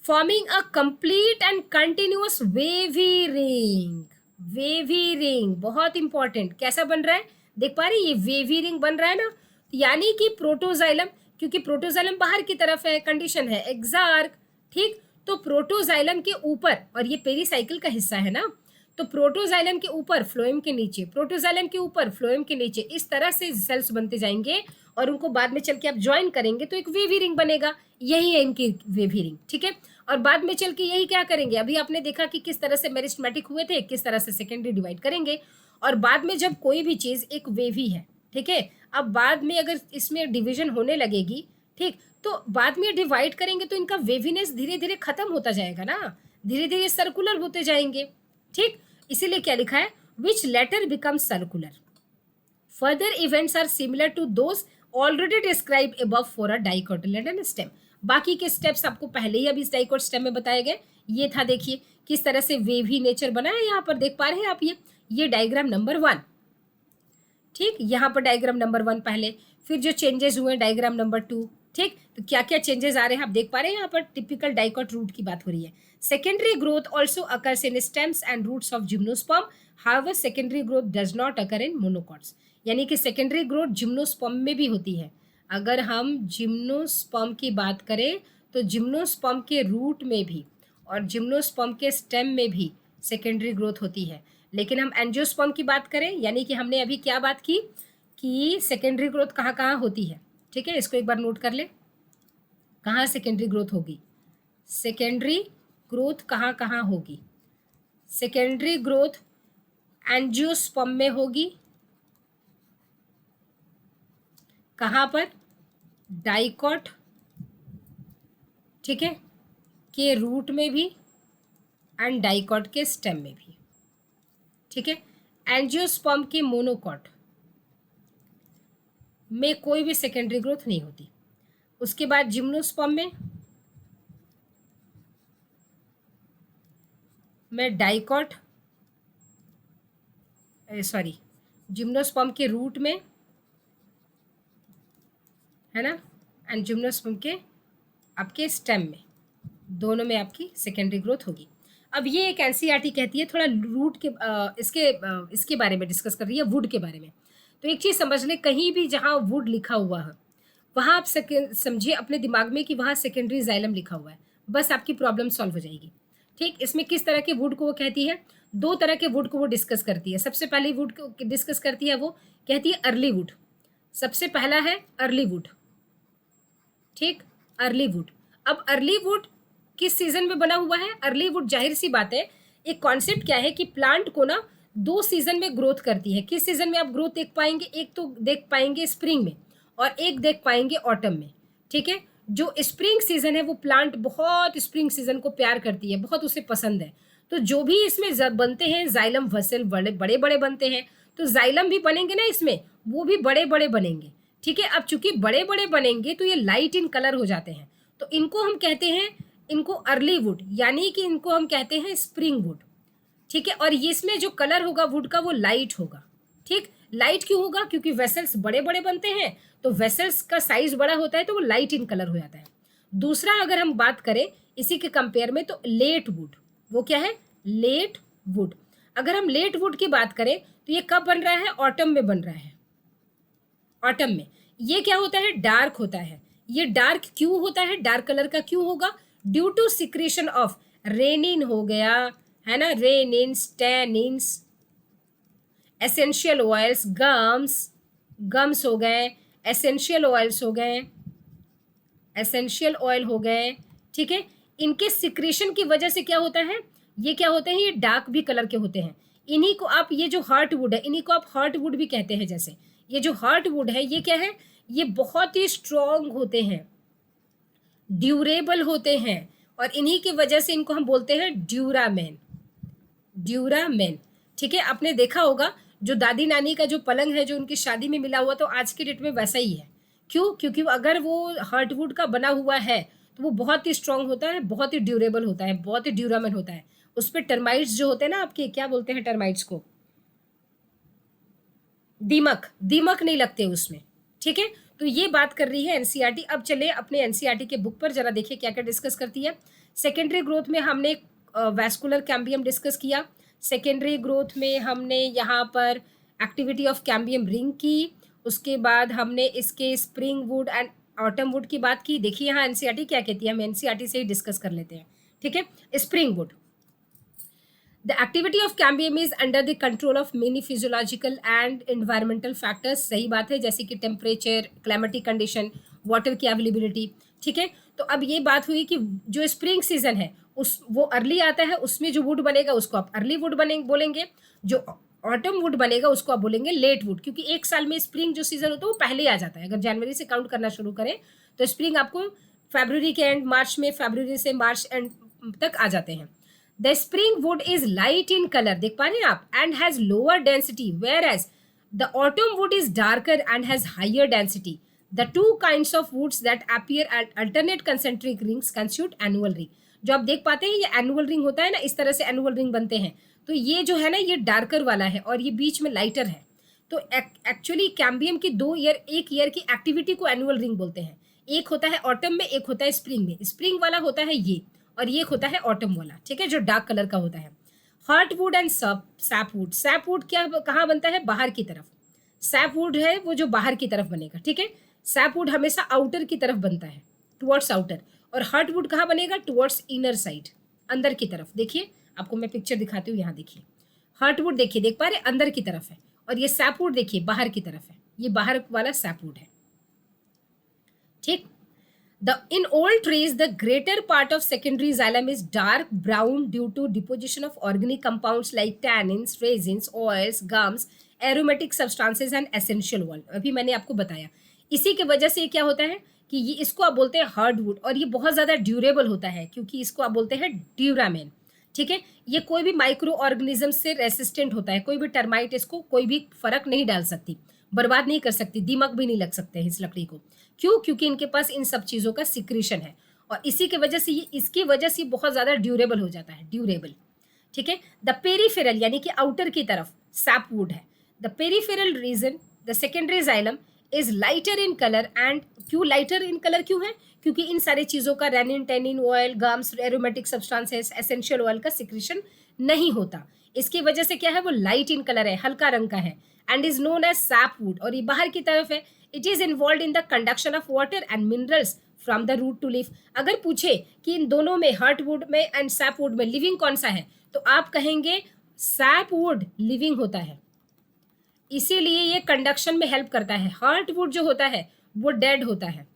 forming a complete and continuous wavy ring. Wavy ring बहुत इंपॉर्टेंट, कैसा बन रहा है, देख पा रही, ये वेवी रिंग बन रहा है ना, यानी कि प्रोटोजाइलम, क्योंकि प्रोटोजाइलम बाहर की तरफ है, कंडीशन है एक्सार्क, ठीक, तो प्रोटोजाइलम के ऊपर, और ये पेरीसाइकिल का हिस्सा है ना, तो प्रोटोजाइलम के ऊपर फ्लोएम के नीचे, प्रोटोजाइलम के ऊपर फ्लोएम के नीचे, इस तरह से सेल्स बनते जाएंगे, और उनको बाद में चल के आप ज्वाइन करेंगे तो एक वेवी रिंग बनेगा, यही है इनकी वेवी रिंग, ठीक है। और बाद में चल के यही क्या करेंगे, अभी आपने देखा कि किस तरह से मेरिस्टेमेटिक हुए थे, किस तरह से सेकेंडरी डिवाइड करेंगे, और बाद में जब कोई भी चीज एक वेवी है, ठीक है, अब बाद में अगर इसमें डिवीजन होने लगेगी, ठीक, तो बाद में डिवाइड करेंगे तो इनका वेवीनेस धीरे धीरे खत्म होता जाएगा ना, धीरे धीरे सर्कुलर होते जाएंगे, ठीक। इसीलिए क्या लिखा है, which later become circular, further events are similar to those already describe above for a dicotyledon stem. बाकी के स्टेप्स आपको पहले ही अभी इस डाइकोट स्टेम में बताए गए। ये था, देखिए किस तरह से वेवी नेचर बना है, यहाँ पर देख पा रहे हैं आप, ये डायग्राम नंबर 1, ठीक, यहाँ पर डायग्राम नंबर 1 पहले, फिर जो चेंजेस हुए डायग्राम नंबर 2, ठीक, तो क्या क्या चेंजेस आ रहे हैं आप देख पा रहे हैं, यहाँ पर टिपिकल डाइकोट रूट की बात हो रही है। Secondary growth also occurs in stems and roots of gymnosperm, however secondary growth does not occur in monocots, यानी कि सेकेंडरी ग्रोथ जिम्नोस्पर्म में भी होती है। अगर हम जिम्नोस्पर्म की बात करें तो जिम्नोस्पर्म के रूट में भी और जिम्नोस्पर्म के स्टेम में भी सेकेंडरी ग्रोथ होती है। लेकिन हम एंजियोस्पर्म की बात करें, यानी कि हमने अभी क्या बात की कि सेकेंडरी ग्रोथ कहाँ कहाँ होती है, ठीक है, इसको एक बार नोट कर ले। कहाँ सेकेंडरी ग्रोथ होगी? सेकेंडरी ग्रोथ कहाँ कहाँ होगी? सेकेंडरी ग्रोथ एंजियोस्पर्म में होगी। कहाँ पर? डाइकॉट, ठीक है, के रूट में भी एंड डाइकॉट के स्टेम में भी, ठीक है। एंजियोस्पर्म के मोनोकॉट में कोई भी सेकेंडरी ग्रोथ नहीं होती। उसके बाद जिम्नोस्पर्म में डाइकॉट, सॉरी, जिम्नोस्पर्म के रूट में, है ना, एंड जिम्नोस्पर्म के आपके स्टेम में, दोनों में आपकी सेकेंडरी ग्रोथ होगी। अब ये एक एनसीईआरटी कहती है, थोड़ा रूट के इसके बारे में डिस्कस कर रही है, वुड के बारे में। तो एक चीज़ समझ लें, कहीं भी जहाँ वुड लिखा हुआ है वहाँ आप समझिए अपने दिमाग में कि वहाँ सेकेंडरी जाइलम लिखा हुआ है, बस आपकी प्रॉब्लम सॉल्व हो जाएगी। ठीक, इसमें किस तरह के वुड को वो कहती है? 2 तरह के वुड को वो डिस्कस करती है। सबसे पहले वुड को डिस्कस करती है, वो कहती है अर्ली वुड। सबसे पहला है अर्ली वुड, ठीक, अर्ली वुड। अब अर्ली वुड किस सीजन में बना हुआ है? अर्ली वुड, जाहिर सी बात है, एक कॉन्सेप्ट क्या है कि प्लांट को ना 2 सीजन में ग्रोथ करती है। किस सीजन में आप ग्रोथ देख पाएंगे? एक तो देख पाएंगे स्प्रिंग में और एक देख पाएंगे ऑटम में, ठीक है। जो स्प्रिंग सीजन है वो प्लांट बहुत स्प्रिंग सीजन को प्यार करती है, बहुत उसे पसंद है। तो जो भी इसमें बनते हैं जाइलम वेसल बड़े बड़े बड़े बनते हैं, तो जाइलम भी बनेंगे ना इसमें, वो भी बड़े बड़े बनेंगे, ठीक है। अब चूंकि बड़े बड़े बनेंगे तो ये लाइट इन कलर हो जाते हैं, तो इनको हम कहते हैं, इनको अर्ली वुड, यानी कि इनको हम कहते हैं स्प्रिंग वुड, ठीक है। और इसमें जो कलर होगा वुड का वो लाइट होगा, ठीक। लाइट क्यों होगा? क्योंकि वेसल्स बड़े बड़े बनते हैं, तो वेसल्स का साइज बड़ा होता है तो वो लाइट इन कलर हो जाता है। दूसरा अगर हम बात करें इसी के कंपेयर में, तो लेट वुड, वो क्या है? Late wood. अगर हम लेट वुड की बात करें तो ये कब बन रहा है? ऑटम में बन रहा है। ऑटम में ये क्या होता है? डार्क होता है। ये डार्क क्यों होता है? डार्क कलर का क्यों होगा? Due to secretion of resin हो गया, है ना, resins, tannins, essential oils, gums हो गए, एसेंशियल ऑयल्स हो गए, एसेंशियल ऑयल हो गए, ठीक है। इनके सिक्रेशन की वजह से क्या होता है? ये क्या होते हैं? ये डार्क भी कलर के होते हैं। इन्हीं को आप, ये जो हार्ट वुड है, इन्हीं को आप हार्ट वुड भी कहते हैं। जैसे ये जो हार्ट वुड है, ये क्या है? ये बहुत ही स्ट्रॉन्ग होते हैं, ड्यूरेबल होते हैं, और इन्हीं की वजह से इनको हम बोलते हैं ड्यूरामेन, ड्यूरामेन, ठीक है। आपने देखा होगा जो दादी नानी का जो पलंग है जो उनकी शादी में मिला हुआ, तो आज के डेट में वैसा ही है। क्यों? क्योंकि अगर वो हार्टवुड का बना हुआ है तो वो बहुत ही स्ट्रांग होता है, बहुत ही ड्यूरेबल होता है, बहुत ही ड्यूरामेन होता है। उस पर टर्माइट्स जो होते हैं ना आपके, क्या बोलते हैं टर्माइट्स को? दीमक, दीमक नहीं लगते उसमें, ठीक है। तो ये बात कर रही है एनसीईआरटी। अब चले अपने एनसीईआरटी के बुक पर जरा देखिए क्या क्या डिस्कस करती है। सेकेंडरी ग्रोथ में हमने वैस्कुलर कैम्बियम डिस्कस किया। सेकेंडरी ग्रोथ में हमने यहाँ पर एक्टिविटी ऑफ कैम्बियम रिंग की। उसके बाद हमने इसके spring would and autumn would की बात की। देखिए यहाँ एनसीईआरटी क्या कहती है, हम एनसीईआरटी से ही डिस्कस कर लेते हैं, ठीक है। Spring would, The activity of cambium is under the control of many physiological and environmental factors। सही बात है, जैसे कि टेम्परेचर, क्लाइमेटिक कंडीशन, वाटर की अवेलेबिलिटी, ठीक है। तो अब ये बात हुई कि जो स्प्रिंग सीजन है उस वो अर्ली आता है, उसमें जो वुड बनेगा उसको आप अर्ली वुड बोलेंगे। जो ऑटम वुड बनेगा उसको आप बोलेंगे लेट वुड, क्योंकि एक साल में स्प्रिंग जो सीजन होता है वो पहले आ जाता है। अगर जनवरी से काउंट करना शुरू करें तो स्प्रिंग आपको फरवरी के एंड, मार्च में, फरवरी से मार्च एंड तक आ जाते हैं। The spring wood is light in color, देख पा रहे हैं आप, and has lower density, whereas the autumn wood is darker and has higher density. The two kinds of woods that appear at alternate concentric rings constitute annual ring। जो आप देख पाते हैं ये एनुअल रिंग होता है ना, इस तरह से एनुअल रिंग बनते हैं। तो ये जो है ना ये डार्कर वाला है और ये बीच में लाइटर है। तो एक्चुअली कैम्बियम की एक ईयर की एक्टिविटी को एनुअल रिंग बोलते हैं। एक होता है ऑटम में, एक होता है स्प्रिंग में। स्प्रिंग वाला होता है ये, और ये होता है ऑटम वाला, ठीक है, जो डार्क कलर का होता है। Heartwood and sapwood. सैपवुड क्या कहाँ बनता है? बाहर की तरफ। सैपवुड है वो जो बाहर की तरफ बनेगा, ठीक है। सैपवुड हमेशा आउटर की तरफ बनता है, टुवर्ड्स आउटर। और हार्टवुड कहाँ बनेगा? टुवर्ड्स इनर साइड, अंदर की तरफ। देखिए आपको मैं पिक्चर दिखाती हूँ, यहाँ देखिए हार्टवुड, देखिए देख पा रहे, अंदर की तरफ है, और ये सैपवुड देखिए बाहर की तरफ है, ये बाहर वाला सैपवुड है, ठीक। In old trees, the greater part of secondary xylem is dark brown due to deposition of organic compounds like tannins, resins, oils, gums, aromatic substances and essential oil. अभी मैंने आपको बताया, इसी के वजह से क्या होता है कि ये इसको आप बोलते हैं हार्डवुड, और ये बहुत ज़्यादा ड्यूरेबल होता है क्योंकि इसको आप बोलते हैं ड्यूरामेन. ठीक है, ये कोई भी माइक्रो ऑर्गेनिज्म से रेसिस्टेंट होता है, कोई भी टर्माइट इसको कोई भी फर्क नहीं डाल सकती, बर्बाद नहीं कर सकती, दीमक भी नहीं लग सकते हैं इस लकड़ी को. क्यों? क्योंकि इनके पास इन सब चीज़ों का सिक्रीशन है, और इसी के वजह से ये, इसकी वजह से बहुत ज़्यादा ड्यूरेबल हो जाता है, ड्यूरेबल. ठीक है. द पेरीफेरल यानी कि आउटर की तरफ सैपवुड है. The peripheral region, the secondary xylem is lighter in colour. And क्यों लाइटर इन कलर क्यों है? क्योंकि इन सारी चीज़ों का resin, tannin, oil, gums, aromatic substances, essential oil का सिक्रीशन नहीं होता. इसकी वजह से क्या है, वो लाइट इन कलर है, हल्का रंग का है. And is known as sapwood, और ये बाहर की तरफ है. It is involve in the conduction of water and minerals from the root to leaf. अगर पूछे कि इन दोनों में, हार्टवुड में एंड सैपवुड में, लिविंग कौन सा है, तो आप कहेंगे सैपवुड लिविंग होता है, इसीलिए ये कंडक्शन में हेल्प करता है. हार्टवुड जो होता है वो डेड होता है.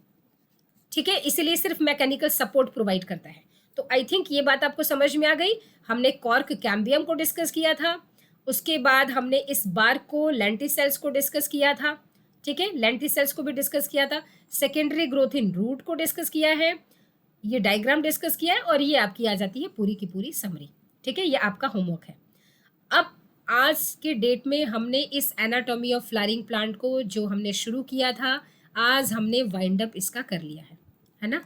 ठीक है, इसीलिए सिर्फ मैकेनिकल सपोर्ट प्रोवाइड करता है. तो आई थिंक ये बात आपको समझ में आ गई. हमने कॉर्क कैम्बियम को डिस्कस किया था, उसके बाद हमने इस बार्क को, लेंटिसेल्स को डिस्कस किया था. ठीक है, लेंटिसेल्स को भी डिस्कस किया था. सेकेंडरी ग्रोथ इन रूट को डिस्कस किया है, ये डायग्राम डिस्कस किया है, और ये आपकी आ जाती है पूरी की पूरी समरी. ठीक है, ये आपका होमवर्क है. अब आज के डेट में हमने इस एनाटॉमी ऑफ फ्लावरिंग प्लांट को जो हमने शुरू किया था, आज हमने वाइंड अप इसका कर लिया है ना.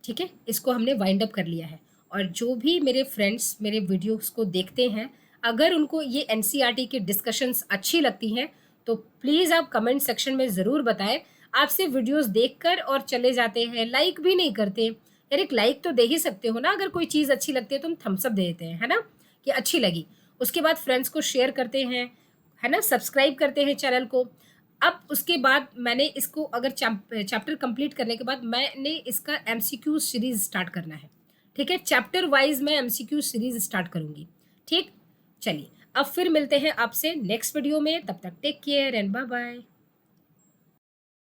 ठीक है, इसको हमने वाइंड अप कर लिया है. और जो भी मेरे फ्रेंड्स मेरे वीडियोस को देखते हैं, अगर उनको ये एनसीईआरटी की डिस्कशंस अच्छी लगती हैं तो प्लीज़ आप कमेंट सेक्शन में ज़रूर बताएं. आपसे वीडियोस देखकर और चले जाते हैं, लाइक भी नहीं करते. यार एक लाइक तो दे ही सकते हो ना, अगर कोई चीज़ अच्छी लगती है तो हम थम्स अप दे देते हैं, है ना, कि अच्छी लगी. उसके बाद फ्रेंड्स को शेयर करते हैं, है ना, सब्सक्राइब करते हैं चैनल को. अब उसके बाद मैंने इसको, अगर चैप्टर कंप्लीट करने के बाद मैंने इसका एमसीक्यू सीरीज स्टार्ट करना है. ठीक है, चैप्टर वाइज मैं एमसीक्यू सीरीज स्टार्ट करूँगी. ठीक, चलिए अब फिर मिलते हैं आपसे नेक्स्ट वीडियो में. तब तक take care and bye bye.